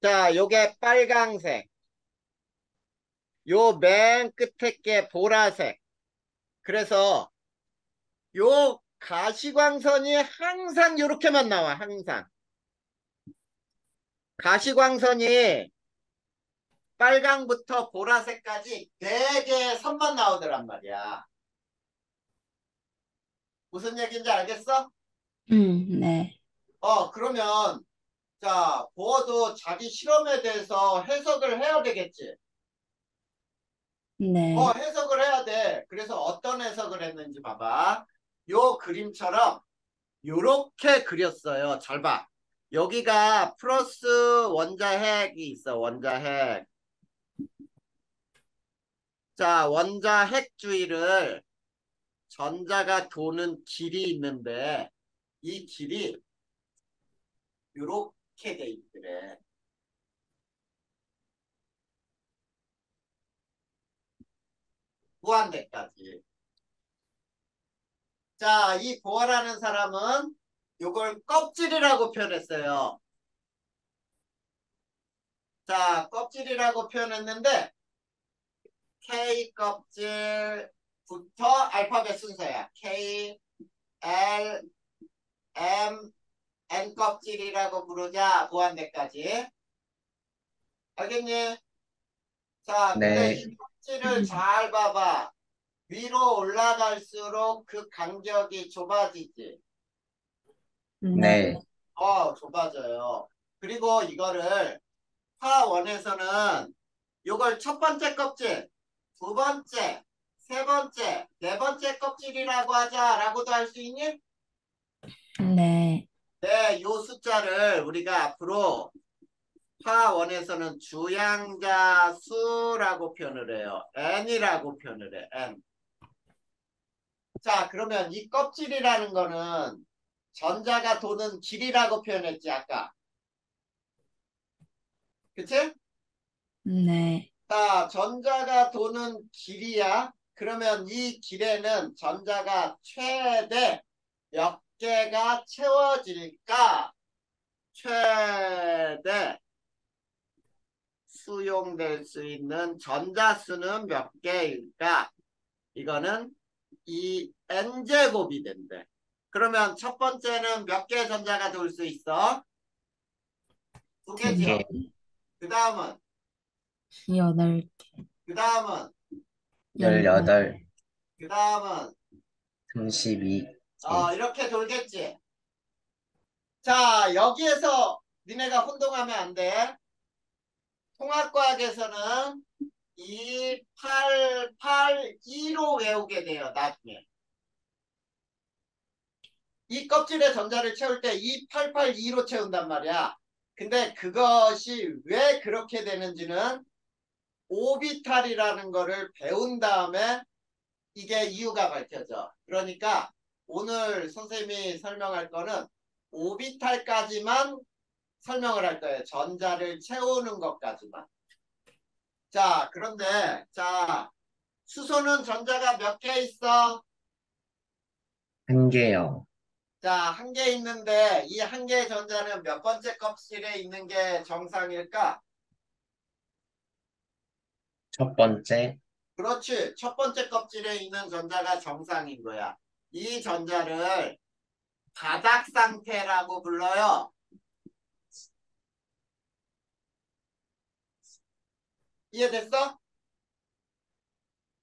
자, 요게 빨강색. 요 맨 끝에 게 보라색. 그래서 요 가시광선이 항상 요렇게만 나와. 항상. 가시광선이 빨강부터 보라색까지 4개의 선만 나오더란 말이야. 무슨 얘기인지 알겠어? 네. 그러면 자, 보어도 자기 실험에 대해서 해석을 해야 되겠지. 네. 해석을 해야 돼. 그래서 어떤 해석을 했는지 봐봐. 요 그림처럼 요렇게 그렸어요. 잘 봐. 여기가 플러스 원자핵이 있어. 원자핵. 자, 원자핵 주위를 전자가 도는 길이 있는데 이 길이 요렇게 돼 있더래. 무한대까지. 자, 이 보아라는 사람은 요걸 껍질이라고 표현했어요. 자, 껍질이라고 표현했는데 K 껍질부터 알파벳 순서야. K, L, M, N 껍질이라고 부르자. 무한대까지. 알겠니? 자, 근데 네, 이 껍질을 잘 봐봐. 위로 올라갈수록 그 간격이 좁아지지. 네. 네, 좁아져요. 그리고 이거를 파원에서는 요걸 첫 번째 껍질, 두 번째, 세 번째, 네 번째 껍질이라고 하자라고도 할 수 있니? 네. 네, 요 숫자를 우리가 앞으로 파원에서는 주양자 수라고 표현을 해요. n이라고 표현을 해. n. 자, 그러면 이 껍질이라는 거는 전자가 도는 길이라고 표현했지, 아까. 그치? 네. 자, 전자가 도는 길이야. 그러면 이 길에는 전자가 최대 몇 개가 채워질까? 최대 수용될 수 있는 전자수는 몇 개일까? 이거는 이 n제곱이 된대. 그러면 첫 번째는 몇 개의 전자가 돌 수 있어? 두 두 개, 개죠. 개. 그 다음은, 여덟 개. 그 다음은, 18, 열여덟. 그 다음은, 32개. 이렇게 돌겠지. 자, 여기에서 니네가 혼동하면 안 돼. 통합과학에서는 2, 8, 8, 2로 외우게 돼요, 나중에. 이 껍질에 전자를 채울 때 2, 8, 8, 2로 채운단 말이야. 근데 그것이 왜 그렇게 되는지는 오비탈이라는 거를 배운 다음에 이게 이유가 밝혀져. 그러니까 오늘 선생님이 설명할 거는 오비탈까지만 설명을 할 거예요. 전자를 채우는 것까지만. 자, 그런데 자, 수소는 전자가 몇 개 있어? 한 개요. 자, 한 개 있는데 이 한 개의 전자는 몇 번째 껍질에 있는 게 정상일까? 첫 번째, 그렇지. 첫 번째 껍질에 있는 전자가 정상인 거야. 이 전자를 바닥 상태라고 불러요. 이해됐어?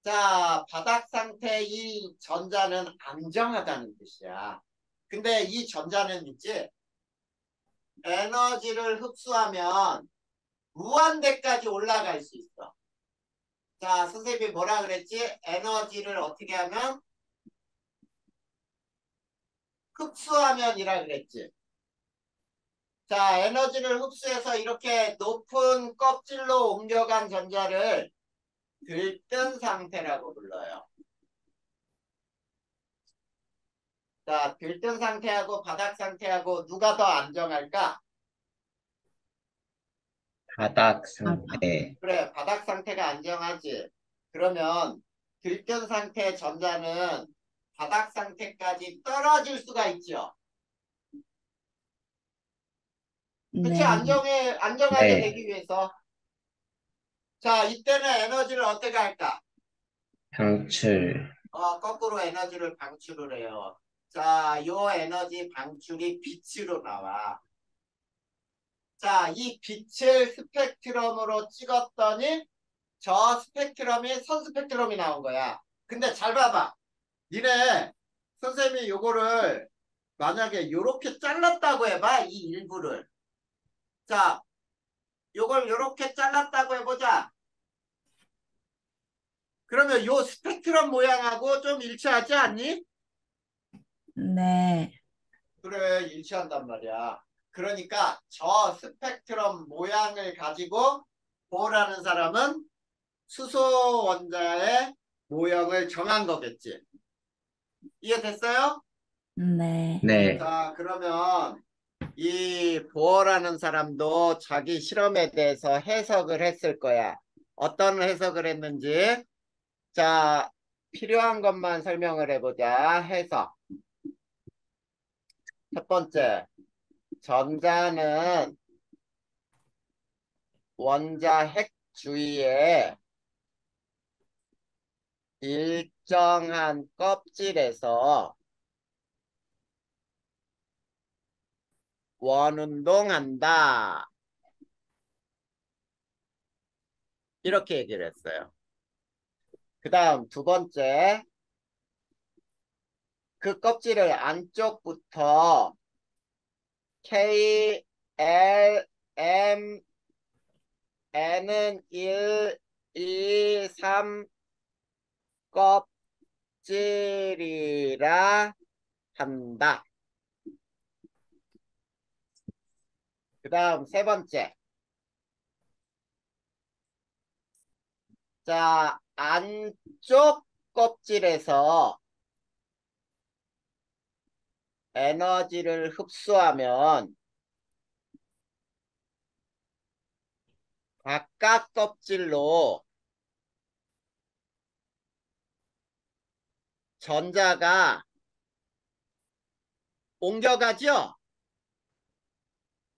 자, 바닥 상태 이 전자는 안정하다는 뜻이야. 근데 이 전자는 있지, 에너지를 흡수하면 무한대까지 올라갈 수 있어. 자, 선생님이 뭐라 그랬지? 에너지를 어떻게 하면? 흡수하면이라 그랬지. 자, 에너지를 흡수해서 이렇게 높은 껍질로 옮겨간 전자를 들뜬 상태라고 불러요. 자, 들뜬 상태하고 바닥 상태하고 누가 더 안정할까? 바닥 바다. 상태, 그래, 바닥 상태가 안정하지. 그러면 들뜬 상태 전자는 바닥 상태까지 떨어질 수가 있죠. 그치? 네. 안정하게 네, 되기 위해서. 자, 이때는 에너지를 어떻게 할까? 방출, 거꾸로 에너지를 방출을 해요. 자, 요 에너지 방출이 빛으로 나와. 자, 이 빛을 스펙트럼으로 찍었더니 저 스펙트럼이 선 스펙트럼이 나온 거야. 근데 잘 봐봐. 니네 선생님이 요거를 만약에 요렇게 잘랐다고 해봐. 이 일부를. 자, 요걸 요렇게 잘랐다고 해보자. 그러면 요 스펙트럼 모양하고 좀 일치하지 않니? 네. 그래, 일치한단 말이야. 그러니까 저 스펙트럼 모양을 가지고 보라는 사람은 수소 원자의 모형을 정한 거겠지. 이해됐어요? 네. 네, 자, 그러면 이 보어라는 사람도 자기 실험에 대해서 해석을 했을 거야. 어떤 해석을 했는지. 자, 필요한 것만 설명을 해보자. 해석. 첫 번째, 전자는 원자 핵 주위에 일정한 껍질에서 원운동한다. 이렇게 얘기를 했어요. 그 다음 두 번째, 그 껍질을 안쪽부터 K, L, M, N은 1, 2, 3 껍질이라 한다. 그 다음 세 번째. 자, 안쪽 껍질에서 에너지를 흡수하면 바깥 껍질로 전자가 옮겨가죠?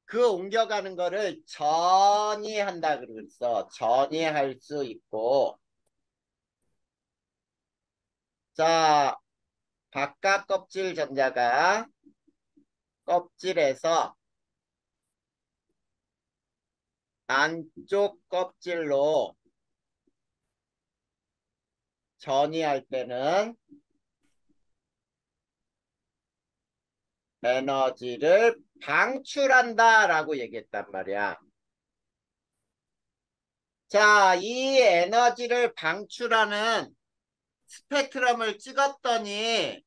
그 옮겨가는 거를 전이한다 그랬어. 전이할 수 있고. 자, 바깥 껍질 전자가 껍질에서 안쪽 껍질로 전이할 때는 에너지를 방출한다라고 얘기했단 말이야. 자, 이 에너지를 방출하는 스펙트럼을 찍었더니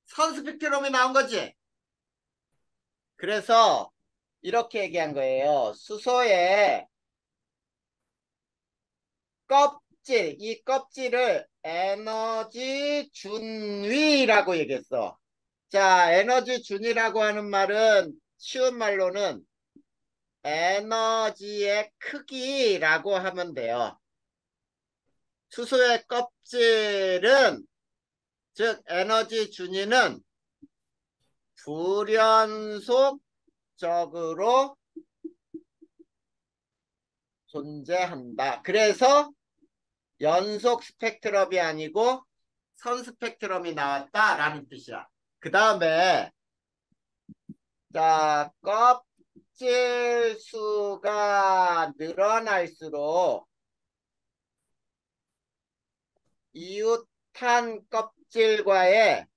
선 스펙트럼이 나온 거지. 그래서 이렇게 얘기한 거예요. 수소의 껍질, 이 껍질을 에너지 준위라고 얘기했어. 자, 에너지 준위라고 하는 말은 쉬운 말로는 에너지의 크기라고 하면 돼요. 수소의 껍질은, 즉 에너지 준위는 불연속적으로 존재한다. 그래서 연속 스펙트럼이 아니고 선 스펙트럼이 나왔다라는 뜻이야. 그 다음에 자, 껍질 수가 늘어날수록 이웃한 껍질과의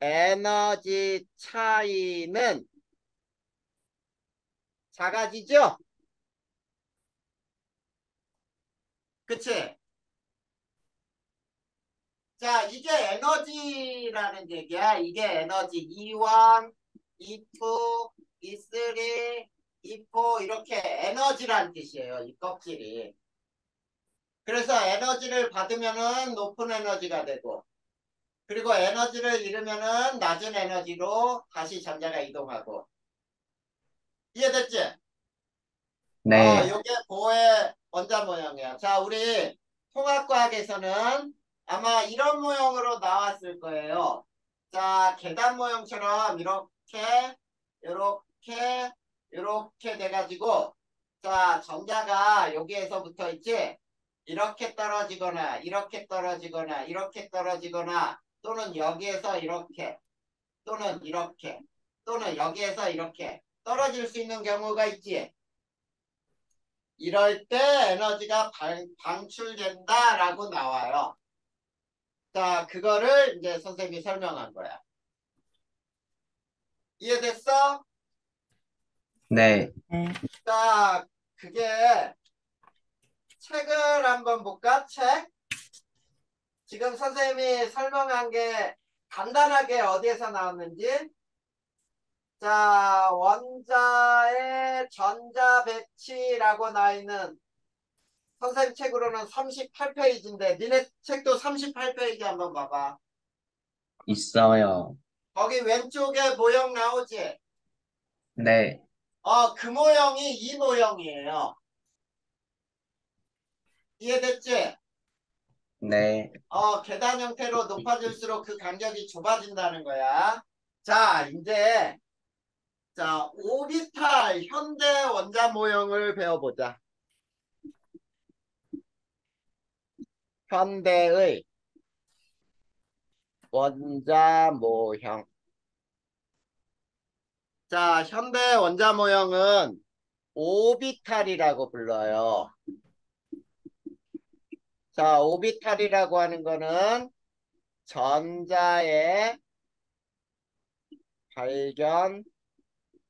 에너지 차이는 작아지죠? 그치? 자, 이게 에너지라는 얘기야. 이게 에너지 E1, E2, E3, E4 이렇게 에너지란 뜻이에요. 이 껍질이. 그래서 에너지를 받으면은 높은 에너지가 되고 그리고 에너지를 잃으면은 낮은 에너지로 다시 전자가 이동하고 이해됐지? 네. 요게 보의 원자 모형이야. 자, 우리 통합과학에서는 아마 이런 모형으로 나왔을 거예요. 자, 계단 모형처럼 이렇게, 이렇게, 이렇게 돼가지고, 자, 전자가 여기에서부터 있지? 이렇게 떨어지거나, 이렇게 떨어지거나, 이렇게 떨어지거나, 또는 여기에서 이렇게, 또는 이렇게, 또는 여기에서 이렇게 떨어질 수 있는 경우가 있지? 이럴 때 에너지가 방출된다라고 나와요. 자, 그거를 이제 선생님이 설명한 거야. 이해됐어? 네. 네. 자, 그게 책을 한번 볼까? 책? 지금 선생님이 설명한 게 간단하게 어디에서 나왔는지. 자, 원자의 전자 배치라고 나와 있는 선생님 책으로는 38페이지인데 니네 책도 38페이지 한번 봐봐. 있어요. 거기 왼쪽에 모형 나오지? 네. 그 모형이 이 모형이에요. 이해됐지? 네. 계단 형태로 높아질수록 그 간격이 좁아진다는 거야. 자, 이제 자, 오비탈 현대 원자 모형을 배워보자. 현대의 원자 모형. 자, 현대 원자 모형은 오비탈이라고 불러요. 자, 오비탈이라고 하는 거는 전자의 발견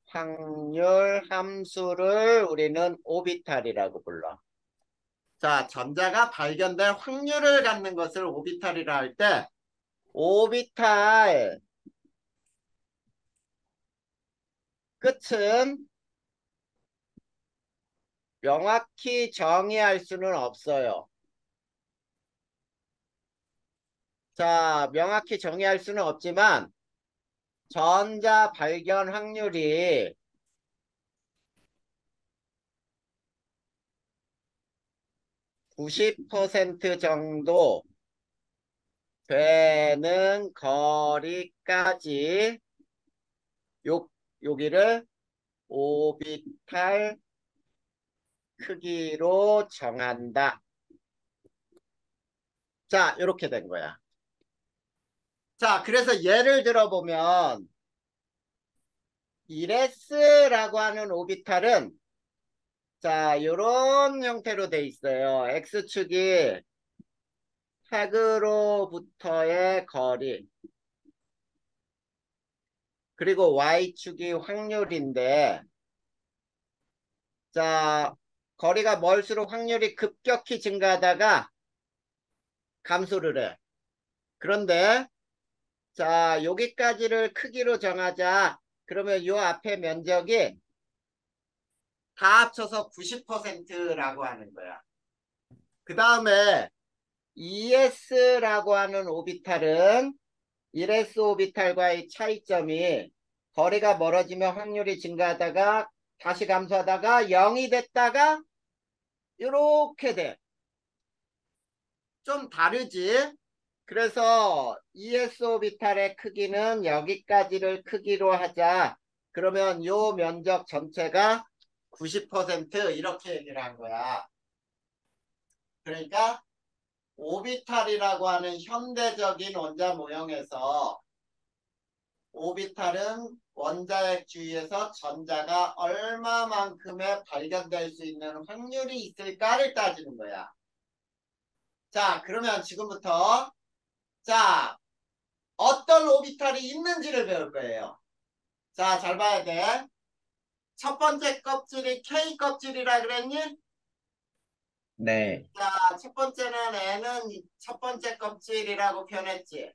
확률 함수를 우리는 오비탈이라고 불러. 자, 전자가 발견될 확률을 갖는 것을 오비탈이라 할 때 오비탈 끝은 명확히 정의할 수는 없어요. 자, 명확히 정의할 수는 없지만 전자 발견 확률이 90% 정도 되는 거리까지 여기를 오비탈 크기로 정한다. 자, 이렇게 된 거야. 자, 그래서 예를 들어보면 1S라고 하는 오비탈은 자, 이런 형태로 돼 있어요. X축이 핵으로부터의 거리 그리고 Y축이 확률인데 자, 거리가 멀수록 확률이 급격히 증가하다가 감소를 해. 그런데 자, 여기까지를 크기로 정하자. 그러면 요 앞에 면적이 다 합쳐서 90%라고 하는 거야. 그 다음에 ES라고 하는 오비탈은 1S 오비탈과의 차이점이 거리가 멀어지면 확률이 증가하다가 다시 감소하다가 0이 됐다가 이렇게 돼. 좀 다르지? 그래서 ES 오비탈의 크기는 여기까지를 크기로 하자. 그러면 요 면적 전체가 90% 이렇게 얘기를 한 거야. 그러니까 오비탈이라고 하는 현대적인 원자 모형에서 오비탈은 원자핵 주위에서 전자가 얼마만큼의 발견될 수 있는 확률이 있을까를 따지는 거야. 자, 그러면 지금부터 자, 어떤 오비탈이 있는지를 배울 거예요. 자, 잘 봐야 돼. 첫 번째 껍질이 K 껍질이라 그랬니? 네, 자, 첫 번째는 N은 첫 번째 껍질이라고 표현했지.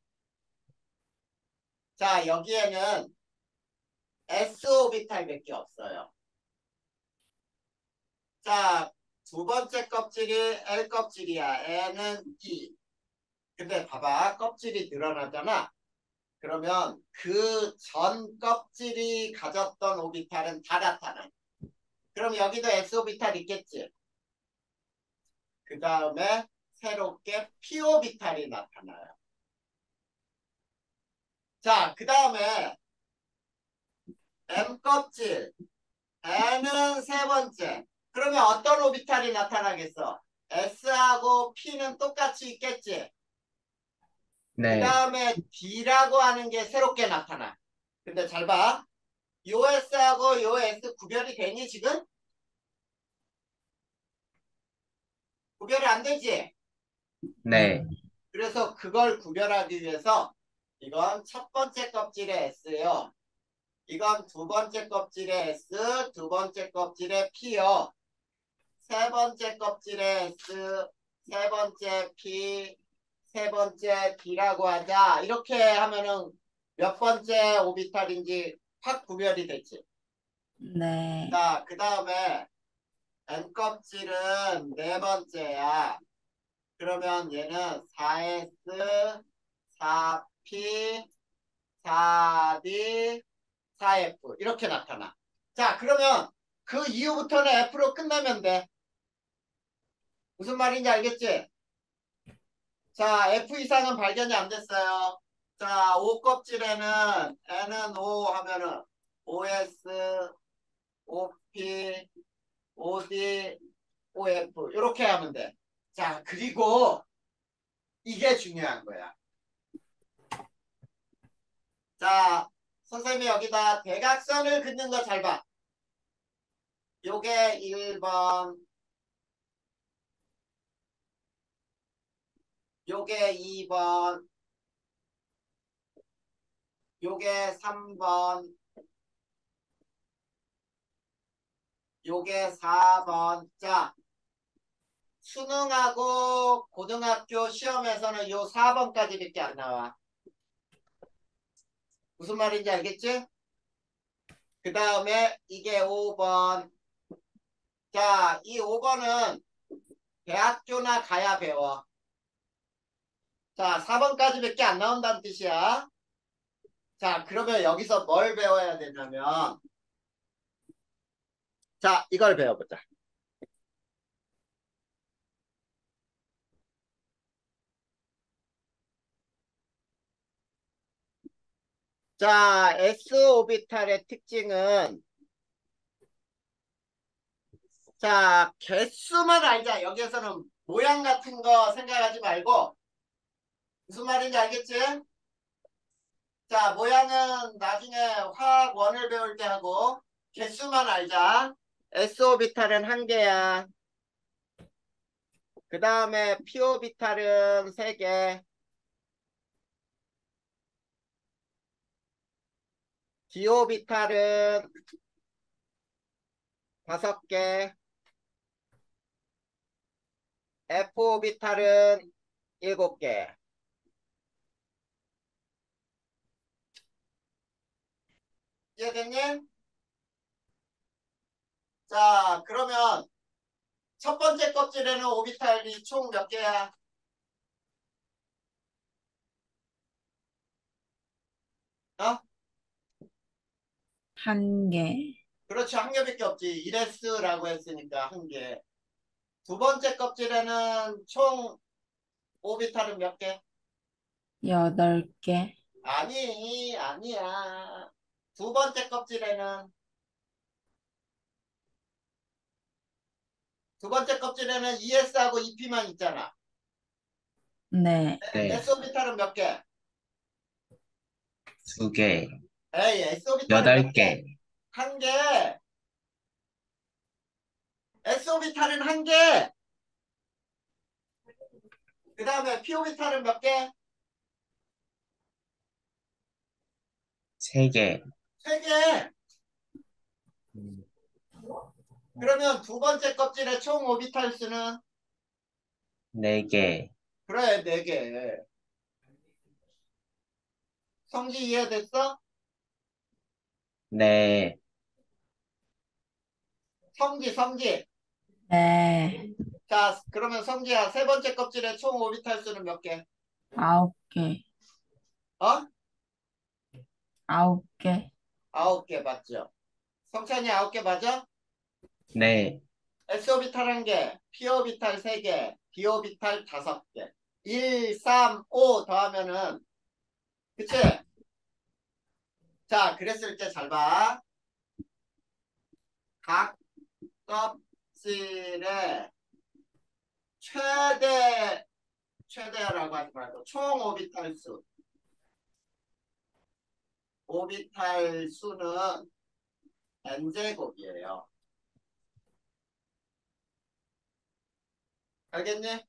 자, 여기에는 S 오비탈밖에 없어요. 자, 두 번째 껍질이 L 껍질이야. N은 E. 근데 봐봐, 껍질이 늘어나잖아. 그러면 그 전 껍질이 가졌던 오비탈은 다 나타나. 그럼 여기도 S 오비탈 있겠지. 그 다음에 새롭게 P 오비탈이 나타나요. 자, 그 다음에 M 껍질. N은 세 번째. 그러면 어떤 오비탈이 나타나겠어? S하고 P는 똑같이 있겠지. 그 네, 다음에 D라고 하는 게 새롭게 나타나. 근데 잘 봐. 요 S하고 요 S 구별이 되니 지금? 구별이 안 되지? 네, 그래서 그걸 구별하기 위해서 이건 첫 번째 껍질의 S요. 이건 두 번째 껍질의 S, 두 번째 껍질의 P요. 세 번째 껍질의 S, 세 번째 P, 세 번째 D라고 하자. 이렇게 하면은 몇 번째 오비탈인지 확 구별이 됐지. 네. 자, 그 다음에 N 껍질은 네 번째야. 그러면 얘는 4S, 4P, 4D, 4F 이렇게 나타나. 자, 그러면 그 이후부터는 F로 끝내면 돼. 무슨 말인지 알겠지? 자, F 이상은 발견이 안 됐어요. 자, O 껍질에는 N은 O 하면은 OS, OP, OD, OF 이렇게 하면 돼. 자, 그리고 이게 중요한 거야. 자, 선생님이 여기다 대각선을 긋는 거 잘 봐. 요게 1번, 요게 2번, 요게 3번, 요게 4번. 자, 수능하고 고등학교 시험에서는 요 4번까지밖에 안 나와. 무슨 말인지 알겠지? 그 다음에 이게 5번. 자, 이 5번은 대학교나 가야 배워. 자, 4번까지밖에 안 나온다는 뜻이야. 자, 그러면 여기서 뭘 배워야 되냐면, 자, 이걸 배워보자. 자, S 오비탈의 특징은, 자, 개수만 알자. 여기에서는 모양 같은 거 생각하지 말고, 무슨 말인지 알겠지? 자, 모양은 나중에 화학원을 배울 때 하고, 개수만 알자. S 오비탈은 한 개야. 그 다음에 P 오비탈은 세 개. D 오비탈은 다섯 개. F 오비탈은 일곱 개. 이해됐니? 자, 그러면 첫 번째 껍질에는 오비탈이 총 몇 개야? 어? 한 개. 그렇지, 한 개밖에 없지. 1S라고 했으니까 한 개. 두 번째 껍질에는 총 오비탈은 몇 개? 8개. 아니야. 두 번째 껍질에는 ES하고 EP만 있잖아. 네. 네. S오비탈은 몇 개? 2개. 에이, S오비탈은 몇 개? 8개. 한 개. S오비탈은 한 개. 그 다음에 P오비탈은 몇 개? 3개. 세 개. 그러면 두 번째 껍질의 총 오비탈 수는? 4개. 그래, 네 개. 성지 이해됐어? 네. 성지. 네. 자, 그러면 성지야, 세 번째 껍질의 총 오비탈 수는 몇 개? 9개. 어? 9개. 9개 맞죠? 성찬이 9개 맞아? 네. S오비탈 1개, P오비탈 3개, D오비탈 5개. 1, 3, 5 더하면은, 그치? 자, 그랬을 때 잘 봐. 각 껍질의 최대라고 하지 말고 총 오비탈 수. 오비탈 수는 n제곱이에요. 알겠니?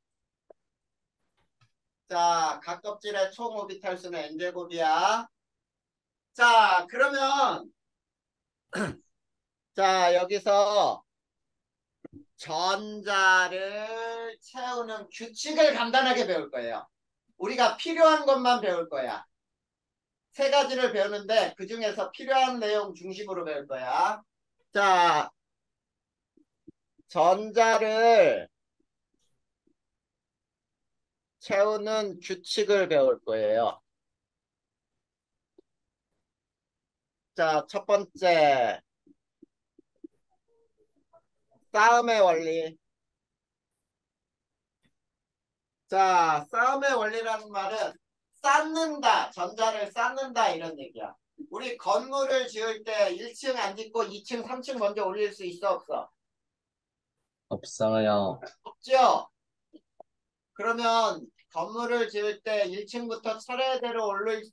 자, 각 껍질의 총 오비탈 수는 n제곱이야. 자, 그러면 자, 여기서 전자를 채우는 규칙을 간단하게 배울 거예요. 우리가 필요한 것만 배울 거야. 세 가지를 배우는데 그 중에서 필요한 내용 중심으로 배울 거야. 자, 전자를 채우는 규칙을 배울 거예요. 자, 첫 번째, 싸움의 원리. 자, 싸움의 원리라는 말은 쌓는다, 전자를 쌓는다 이런 얘기야. 우리 건물을 지을 때 1층 안 짓고 2층, 3층 먼저 올릴 수 있어, 없어? 없어요. 없죠? 그러면 건물을 지을 때 1층부터 차례대로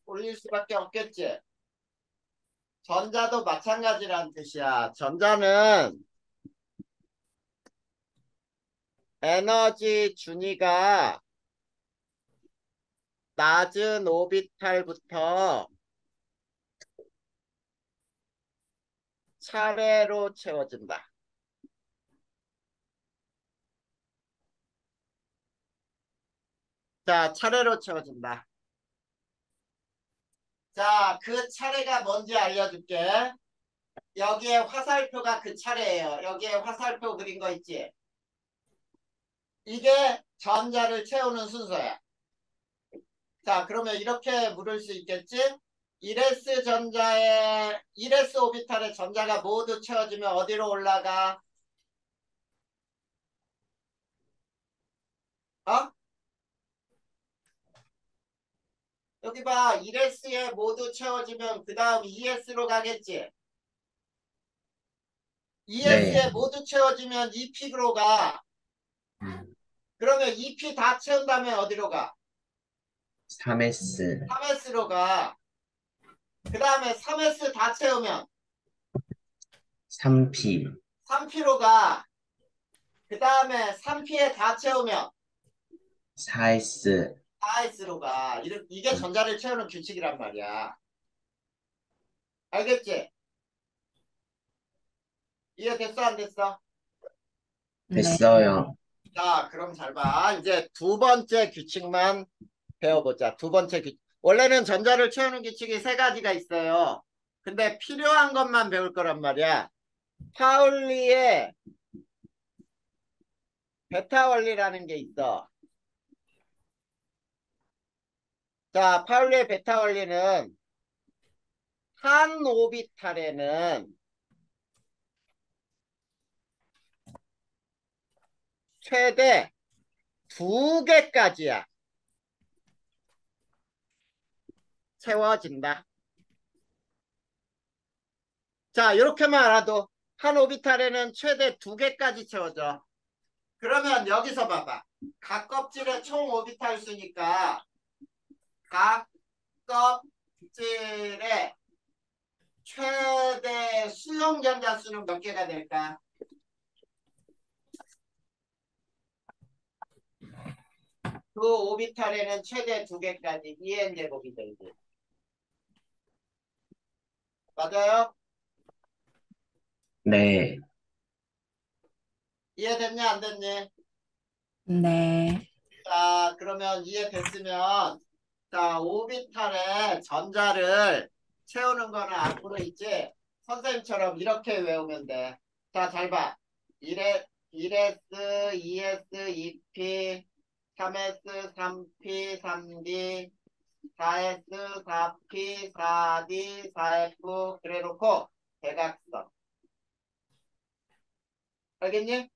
올릴 수밖에 없겠지? 전자도 마찬가지란 뜻이야. 전자는 에너지 준위가 낮은 오비탈부터 차례로 채워진다. 자, 차례로 채워진다. 자, 그 차례가 뭔지 알려줄게. 여기에 화살표가 그 차례예요. 여기에 화살표 그린 거 있지? 이게 전자를 채우는 순서야. 자, 그러면 이렇게 물을 수 있겠지? 1s 전자에 1s 오비탈의 전자가 모두 채워지면 어디로 올라가? 어? 여기 봐. 1s에 모두 채워지면 그 다음 2s로 가겠지? 네. 2s에 모두 채워지면 2p로 가. 그러면 2p 다 채운다면 어디로 가? 3S. 3s로 가. 그 다음에 3s 다 채우면 3P. 3p로 가. 그 다음에 3p에 다 채우면 4S. 4s로 가. 이게 전자를 채우는 규칙이란 말이야. 알겠지? 이해됐어, 안 됐어? 네. 됐어요. 자, 그럼 잘 봐. 이제 두 번째 규칙만 배워보자. 두 번째 규칙. 원래는 전자를 채우는 규칙이 세 가지가 있어요. 근데 필요한 것만 배울 거란 말이야. 파울리의 베타 원리라는 게 있어. 자, 파울리의 베타 원리는 한 오비탈에는 최대 2개까지야. 채워진다. 자, 이렇게만 알아도 한 오비탈에는 최대 2개까지 채워져. 그러면 여기서 봐봐. 각 껍질의 총 오비탈 수니까 각 껍질의 최대 수용 전자 수는 몇 개가 될까? 그 오비탈에는 최대 2개까지 2n 제곱이 되지. 맞아요? 네. 이해됐냐 안 됐니? 네. 자, 그러면 이해됐으면 자, 오비탈에 전자를 채우는 거는 앞으로 있지. 선생님처럼 이렇게 외우면 돼. 자, 잘 봐. 1S, 2S, 2P, 3S, 3P, 3D, 4S, 4P, 4D, 4F 그래 놓고 대각선. 알겠니?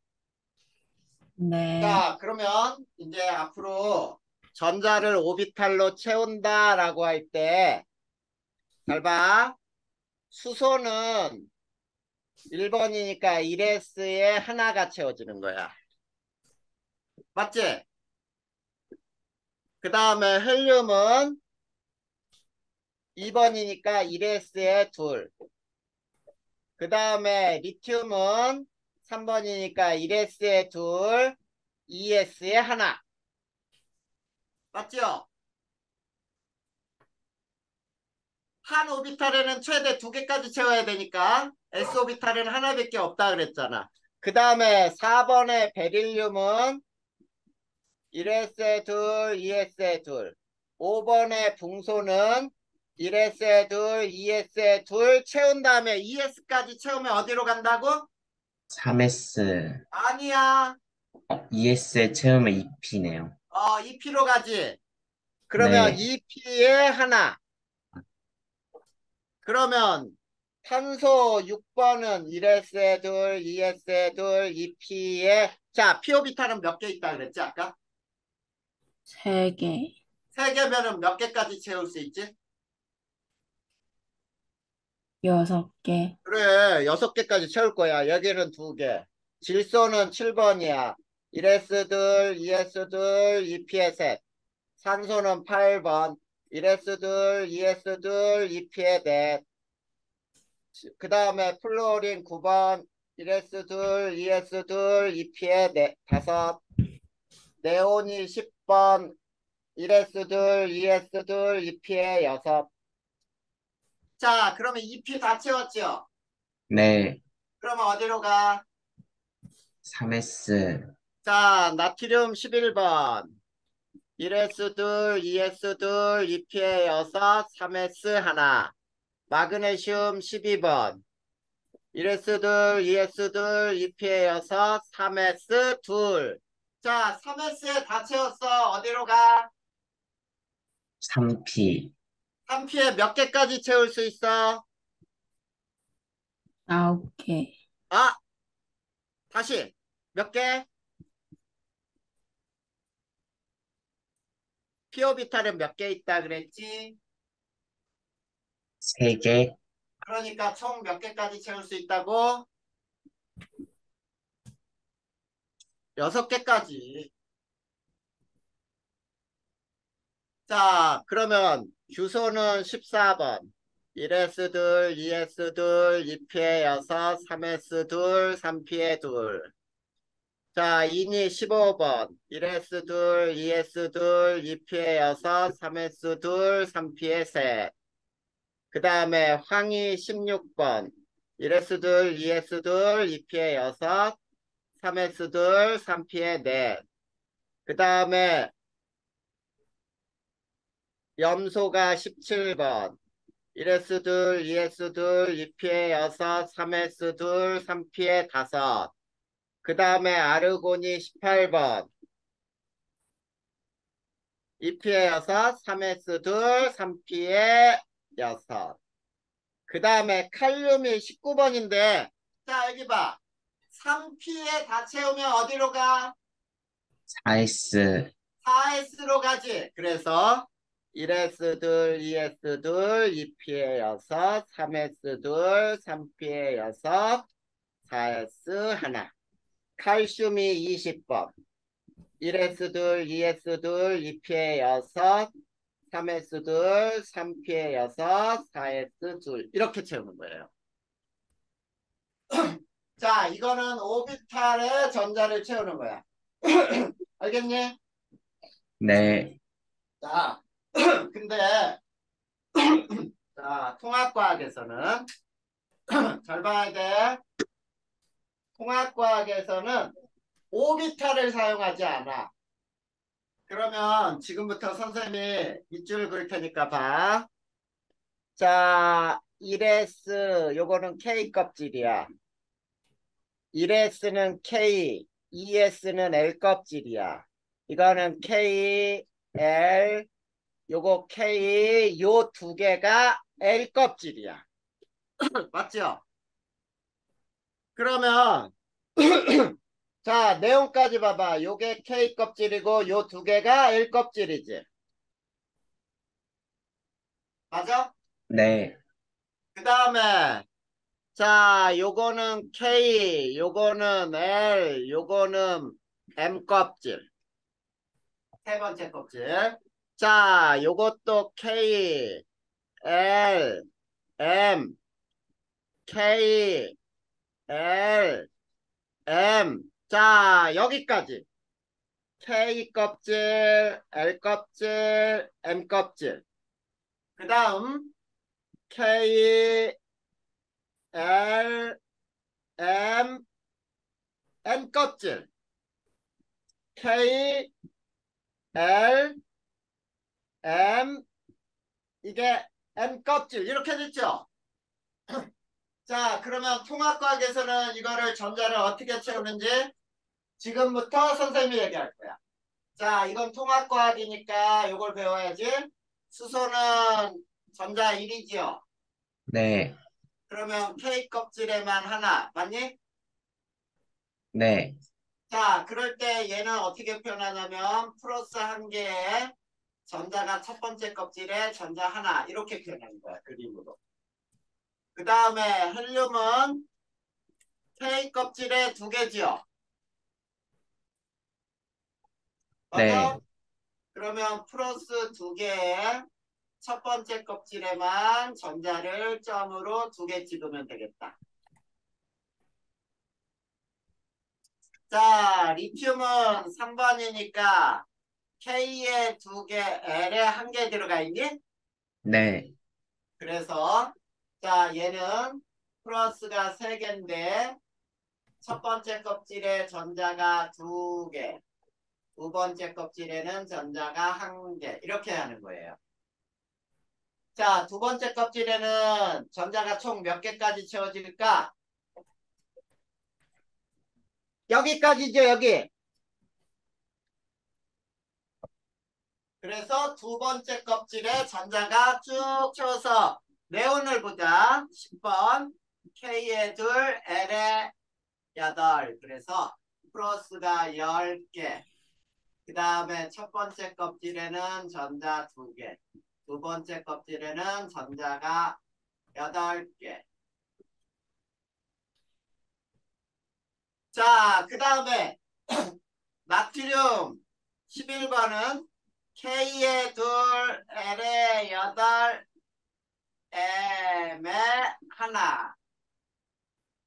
네. 자, 그러면 이제 앞으로 전자를 오비탈로 채운다라고 할 때, 잘 봐. 수소는 1번이니까 1S에 하나가 채워지는 거야. 맞지? 그 다음에 헬륨은 2번이니까 1S에 둘. 그 다음에 리튬은 3번이니까 1S에 둘, 2S에 하나. 맞죠? 한 오비탈에는 최대 2개까지 채워야 되니까 S 오비탈에는 하나밖에 없다 그랬잖아. 그 다음에 4번의 베릴륨은 1S에 둘, 2S에 둘. 5번의 붕소는 1S에 둘, 2S에 둘 채운 다음에 2S까지 채우면 어디로 간다고? 3S. 아니야. 2S에 채우면 2P네요. 2P로 가지. 그러면 네. 2P에 하나. 그러면 탄소 6번은 1S에 둘, 2S에 둘, 2P에 자, 피오비탈은 몇 개 있다 그랬지 아까? 3개. 3개면은 몇 개까지 채울 수 있지? 6개. 그래, 6개까지 채울 거야. 여기는 2개. 질소는 7번이야. 1S 둘, 2S 둘, 2P에 셋. 산소는 8번. 1S 둘, 2S 둘, 2P에 넷. 그 다음에 플로린 9번. 1S 둘, 2S 둘, 2P에 넷, 다섯. 네온이 10번. 1S 둘, 2S 둘, 2P에 여섯. 자, 그러면 2P 다 채웠죠? 네. 그러면 어디로 가? 3S. 자, 나트륨 11번. 1S 둘, 2S 둘, 2P에 여섯, 3S 하나. 마그네슘 12번. 1S 둘, 2S 둘, 2P에 여섯, 3S 둘. 자, 3S에 다 채웠어. 어디로 가? 3P. 3P에 몇 개까지 채울 수 있어? 9개. 아, 다시. 몇 개? 피오비탈은 몇 개 있다 그랬지? 3개. 그러니까 총 몇 개까지 채울 수 있다고? 6개까지. 자, 그러면 규소는 14번. 1S 둘, 2S 둘, 2P에 여섯, 3S 둘, 3P에 둘. 자, 인이 15번. 1S 둘, 2S 둘, 2P에 여섯, 3S 둘, 3P에 셋. 그 다음에 황이 16번. 1S 둘, 2S 둘, 2P에 여섯, 3S 둘, 3P에 넷. 그 다음에 염소가 17번. 1S 둘, 2S 둘, 2P에 여섯, 3S 둘, 3P에 다섯. 그 다음에 아르곤이 18번. 2P에 여섯, 3S 둘, 3P에 여섯. 그 다음에 칼륨이 19번인데, 자, 여기 봐. 3P에 다 채우면 어디로 가? 4S. 4S로 가지. 그래서 1S 둘, 2S 둘, 2P에 6, 3S 둘, 3P에 6, 4S 하나. 칼슘이 20번. 1S 둘, 2S 둘, 2P에 6, 3S 둘, 3P에 6, 4S 둘. 이렇게 채우는 거예요. 자, 이거는 오비탈의 전자를 채우는 거야. 알겠니? 네. 자, 근데 자, 통합과학에서는 잘 봐야 돼. 통합과학에서는 오비탈을 사용하지 않아. 그러면 지금부터 선생님이 밑줄 그릴 테니까 봐. 자, 1S 요거는 K 껍질이야. 1S는 K, 2S는 L 껍질이야. 이거는 K, L, 요거 K, 요 두 개가 L 껍질이야. 맞죠? 그러면 자, 내용까지 봐봐. 요게 K 껍질이고 요 두 개가 L 껍질이지. 맞아? 네. 그 다음에 자, 요거는 K, 요거는 L, 요거는 M 껍질. 세 번째 껍질. 자, 요것도 K, L, M, K, L, M. 자, 여기까지. K 껍질, L 껍질, M 껍질. 그 다음 K, L, M, N 껍질. K, L, 이게 M 껍질 이렇게 됐죠? 자, 그러면 통합과학에서는 이거를 전자를 어떻게 채우는지 지금부터 선생님이 얘기할 거야. 자, 이건 통합과학이니까 이걸 배워야지. 수소는 전자 1이지요. 네. 그러면 K 껍질에만 하나, 맞니? 네. 자, 그럴 때 얘는 어떻게 표현하냐면 플러스 한 개에 전자가 첫 번째 껍질에 전자 하나 이렇게 표현하는 거야, 그림으로. 그 다음에 헬륨은 K 껍질에 두 개지요. 네. 맞아? 그러면 플러스 두 개에 첫 번째 껍질에만 전자를 점으로 두 개 찍으면 되겠다. 자, 리튬은 3번이니까 K에 두 개, L에 한 개 들어가 있니? 네. 그래서 자, 얘는 플러스가 세 개인데 첫 번째 껍질에 전자가 두 개, 두 번째 껍질에는 전자가 한 개. 이렇게 하는 거예요. 자, 두 번째 껍질에는 전자가 총 몇 개까지 채워질까? 여기까지죠, 여기. 그래서 두 번째 껍질에 전자가 쭉 채워서 네온을 보자. 10번. K에 둘, L에 8. 그래서 플러스가 10개. 그 다음에 첫 번째 껍질에는 전자 2개. 두 번째 껍질에는 전자가 8개. 자, 그 다음에 나트륨 11번은 K에 둘, L에 8, M에 하나.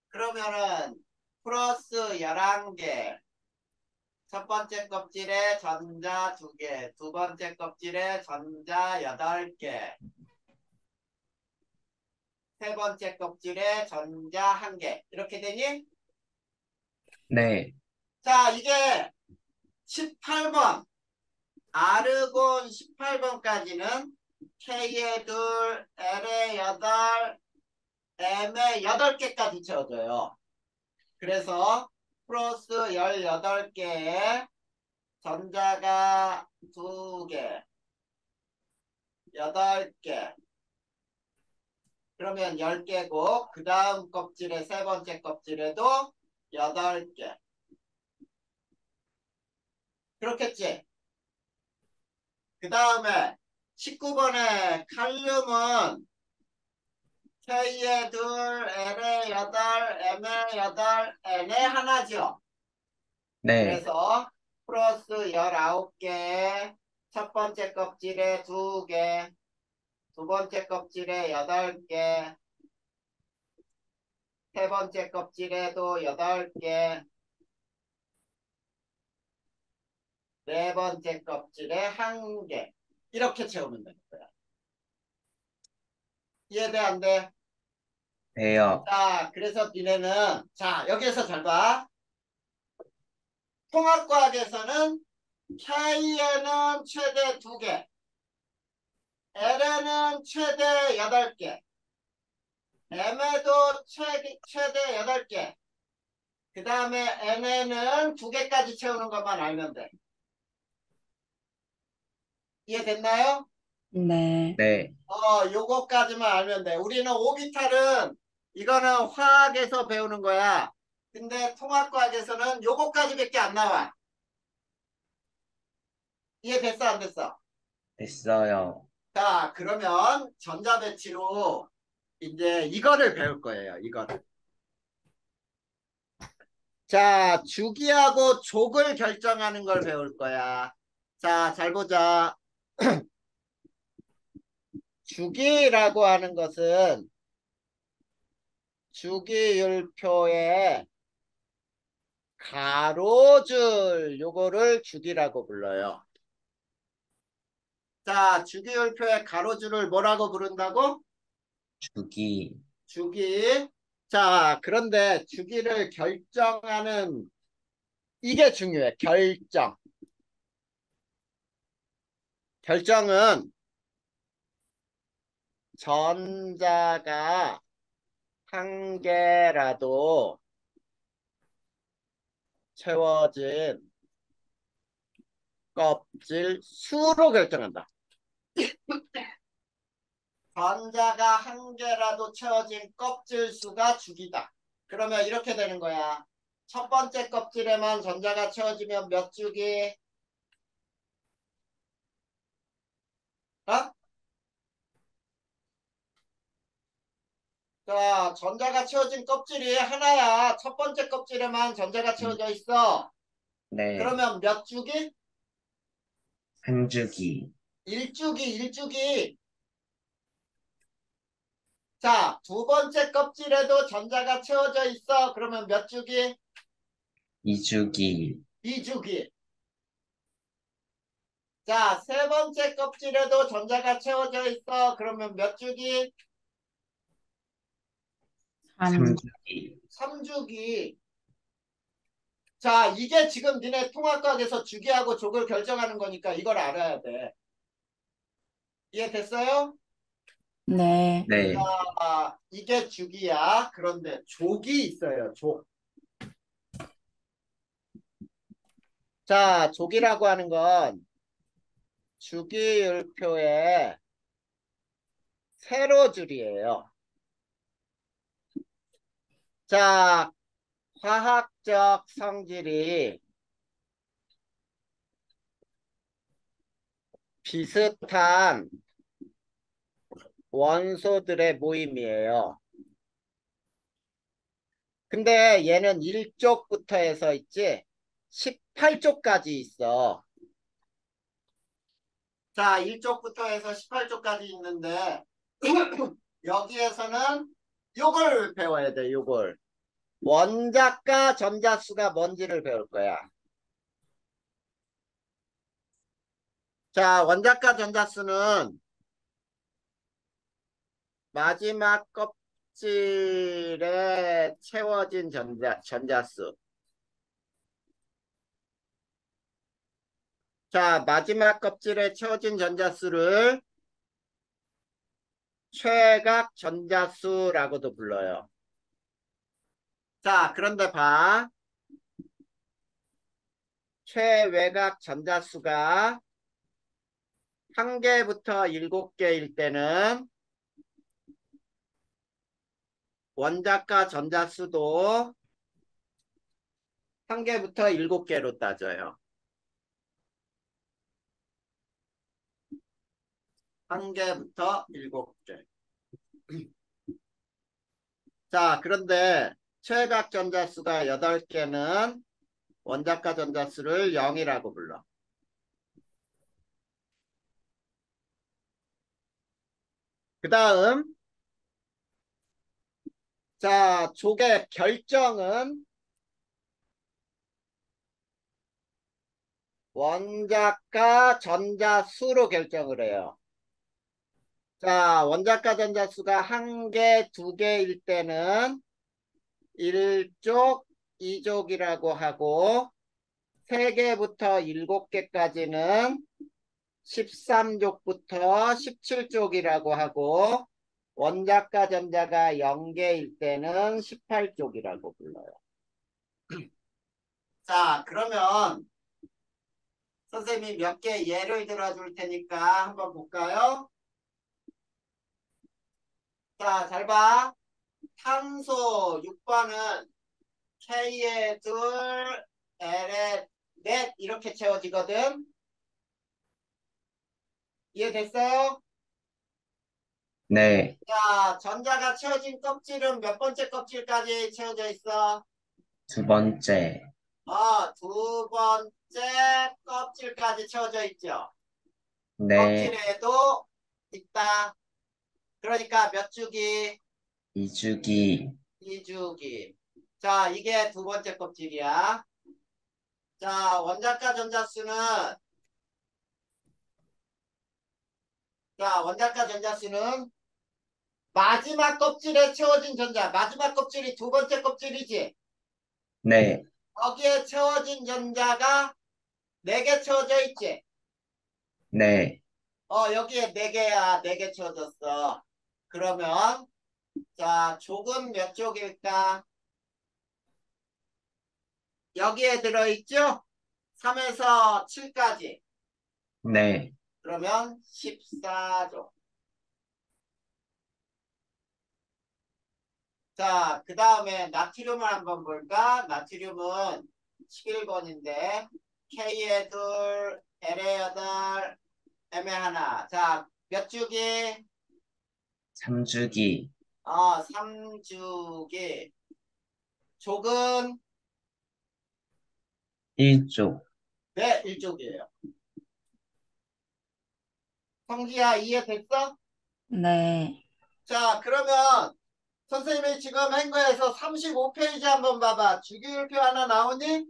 그러면은 플러스 11개. 첫 번째 껍질에 전자 2개. 두 번째 껍질에 전자 8개. 세 번째 껍질에 전자 1개. 이렇게 되니? 네. 자, 이게 18번. 아르곤 18번까지는 K에 둘, L에 8, M에 8개까지 채워져요. 그래서 플러스 18개에 전자가 2개, 8개. 그러면 10개고 그 다음 껍질에 세 번째 껍질에도 8개. 그렇겠지? 그 다음에 19번에 칼륨은 K에 둘, L에 여덟, M에 여덟, N에 하나죠. 네. 그래서 플러스 19개, 첫 번째 껍질에 2개, 두 번째 껍질에 8개, 세 번째 껍질에도 8개, 네 번째 껍질에 1개. 이렇게 채우면 되는 거야. 이해돼, 안 돼? 돼요. 자, 그래서 니네는, 자, 여기에서 잘 봐. 통합과학에서는 K에는 최대 2개, L에는 최대 8개, M에도 최대 8개, 그 다음에 N에는 2개까지 채우는 것만 알면 돼. 이해됐나요? 네. 네. 요거까지만 알면 돼. 우리는 오비탈은 이거는 화학에서 배우는 거야. 근데 통합과학에서는 요거까지밖에 안 나와. 이해됐어, 안 됐어? 됐어요. 자, 그러면 전자배치로 이제 이거를 배울 거예요. 이거를. 자, 주기하고 족을 결정하는 걸 배울 거야. 자, 잘 보자. 주기라고 하는 것은 주기율표의 가로줄 요거를 주기라고 불러요. 자, 주기율표의 가로줄을 뭐라고 부른다고? 주기. 주기. 자, 그런데 주기를 결정하는 이게 중요해. 결정. 결정은 전자가 한 개라도 채워진 껍질 수로 결정한다. 전자가 한 개라도 채워진 껍질 수가 주기다. 그러면 이렇게 되는 거야. 첫 번째 껍질에만 전자가 채워지면 몇 주기? 어? 자, 전자가 채워진 껍질이 하나야. 첫 번째 껍질에만 전자가 채워져 있어. 네. 그러면 몇 주기? 한 주기. 1주기, 1주기. 자, 두 번째 껍질에도 전자가 채워져 있어. 그러면 몇 주기? 2주기. 2주기. 자, 세 번째 껍질에도 전자가 채워져 있어. 그러면 몇 주기? 3. 3주기. 3주기. 자, 이게 지금 니네 통합과학에서 주기하고 족을 결정하는 거니까 이걸 알아야 돼. 이해됐어요? 네. 네. 이게 주기야. 그런데 족이 있어요. 족. 자, 족이라고 하는 건 주기율표의 세로줄이에요. 자, 화학적 성질이 비슷한 원소들의 모임이에요. 근데 얘는 1쪽부터 해서 있지 18쪽까지 있어. 자, 1쪽부터 해서 18쪽까지 있는데 여기에서는 요걸 배워야 돼. 요걸. 원자과 전자수가 뭔지를 배울 거야. 자, 원자과 전자수는 마지막 껍질에 채워진 전자수. 자, 마지막 껍질에 채워진 전자수를 최각 전자수라고도 불러요. 자, 그런데 봐. 최외각 전자수가 1개부터 7개일 때는 원자과 전자수도 1개부터 7개로 따져요. 1개부터 7개. 자, 그런데 최각 전자수가 8개는 원자가 전자수를 0이라고 불러. 그 다음, 자, 족의 결정은 원자가 전자수로 결정을 해요. 자, 원자가 전자수가 1개, 2개일 때는 1족, 2족이라고 하고 3개부터 7개까지는 13족부터 17족이라고 하고 원자가 전자가 0개일 때는 18족이라고 불러요. 자, 그러면 선생님이 몇 개 예를 들어줄 테니까 한번 볼까요? 자, 잘 봐. 탄소 6번은 K에 둘, L에 넷 이렇게 채워지거든. 이해됐어요? 네. 자, 전자가 채워진 껍질은 몇 번째 껍질까지 채워져 있어? 2번째. 두 번째 껍질까지 채워져 있죠. 네. 껍질에도 있다. 그러니까 몇 주기? 2주기. 2주기. 자, 이게 두 번째 껍질이야. 자, 원자가 전자수는 마지막 껍질에 채워진 전자. 마지막 껍질이 두 번째 껍질이지. 네. 거기에 채워진 전자가 4개 채워져 있지. 네. 여기에 4개야. 4개 채워졌어. 그러면 자, 족은 몇 족일까? 여기에 들어있죠? 3에서 7까지. 네. 그러면 14족. 자, 그 다음에 나트륨을 한번 볼까? 나트륨은 11번인데 K에 둘, L에 8, M에 하나. 자, 몇 주기? 3주기. 3주기. 족은 1족. 네, 1족이에요. 성지야, 이해됐어? 네. 자, 그러면 선생님이 지금 한 거에서 35페이지 한번 봐봐. 주기율표 하나 나오니?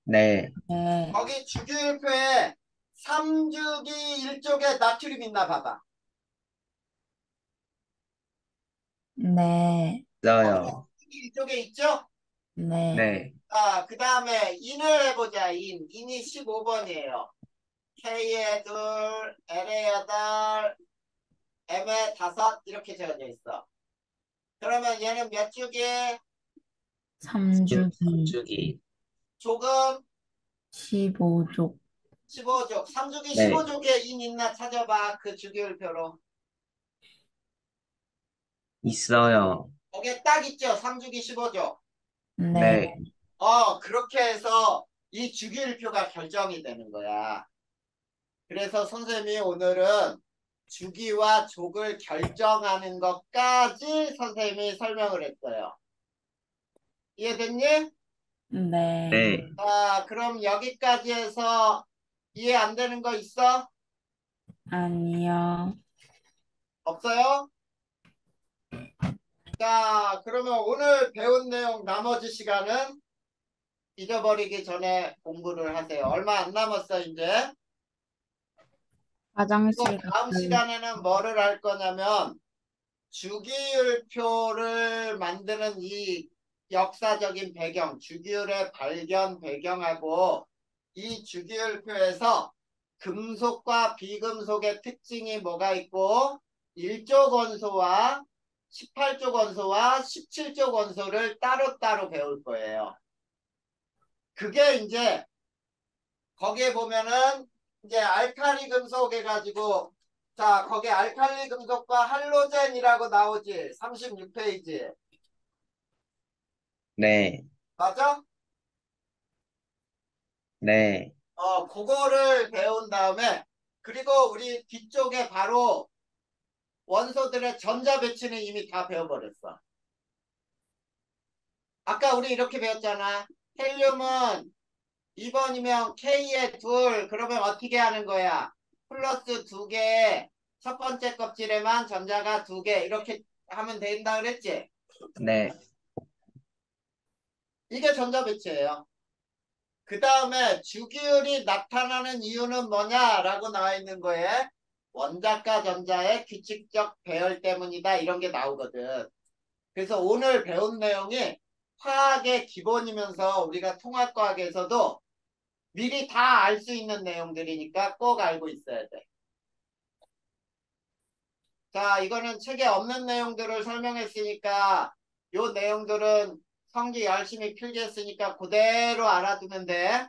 네. 네. 거기 주기율표에 3주기 1쪽에 나트륨 있나 봐봐. 네. 거기 있어요. 3주기 1쪽에 있죠? 네. 네. 그 다음에 인을 해보자. 인이 15번이에요. K에 둘, L에 8, M에 5 이렇게 적어져 있어. 그러면 얘는 몇 주기? 3주기 3주기. 조금 15족. 15족. 3주기 네. 15족에 인 있나 찾아봐. 그 주기율표로. 있어요. 거기에 딱 있죠. 3주기 15족. 네. 네. 그렇게 해서 이 주기율표가 결정이 되는 거야. 그래서 선생님이 오늘은 주기와 족을 결정하는 것까지 선생님이 설명을 했어요. 이해됐니? 네. 네. 자, 그럼 여기까지 해서 이해 안 되는 거 있어? 아니요. 없어요? 자, 그러면 오늘 배운 내용 나머지 시간은 잊어버리기 전에 공부를 하세요. 얼마 안 남았어, 이제. 그리고 화장실 다음 갔어요. 시간에는 뭐를 할 거냐면 주기율표를 만드는 이 역사적인 배경, 주기율의 발견 배경하고 이 주기율표에서 금속과 비금속의 특징이 뭐가 있고 1조 원소와 18조 원소와 17조 원소를 따로따로 배울 거예요. 그게 이제 거기에 보면은 이제 알칼리 금속 해가지고 자, 거기 알칼리 금속과 할로젠이라고 나오지. 36페이지. 네. 맞아? 네. 그거를 배운 다음에 그리고 우리 뒤쪽에 바로 원소들의 전자 배치는 이미 다 배워버렸어. 아까 우리 이렇게 배웠잖아. 헬륨은 2번이면 K에 둘, 그러면 어떻게 하는 거야? 플러스 2개, 첫 번째 껍질에만 전자가 2개, 이렇게 하면 된다 그랬지? 네. 이게 전자 배치예요. 그 다음에 주기율이 나타나는 이유는 뭐냐라고 나와 있는 거에 원자과 전자의 규칙적 배열 때문이다, 이런 게 나오거든. 그래서 오늘 배운 내용이 화학의 기본이면서 우리가 통합과학에서도 미리 다 알 수 있는 내용들이니까 꼭 알고 있어야 돼. 자, 이거는 책에 없는 내용들을 설명했으니까 요 내용들은 성기 열심히 필기했으니까 그대로 알아두면 돼.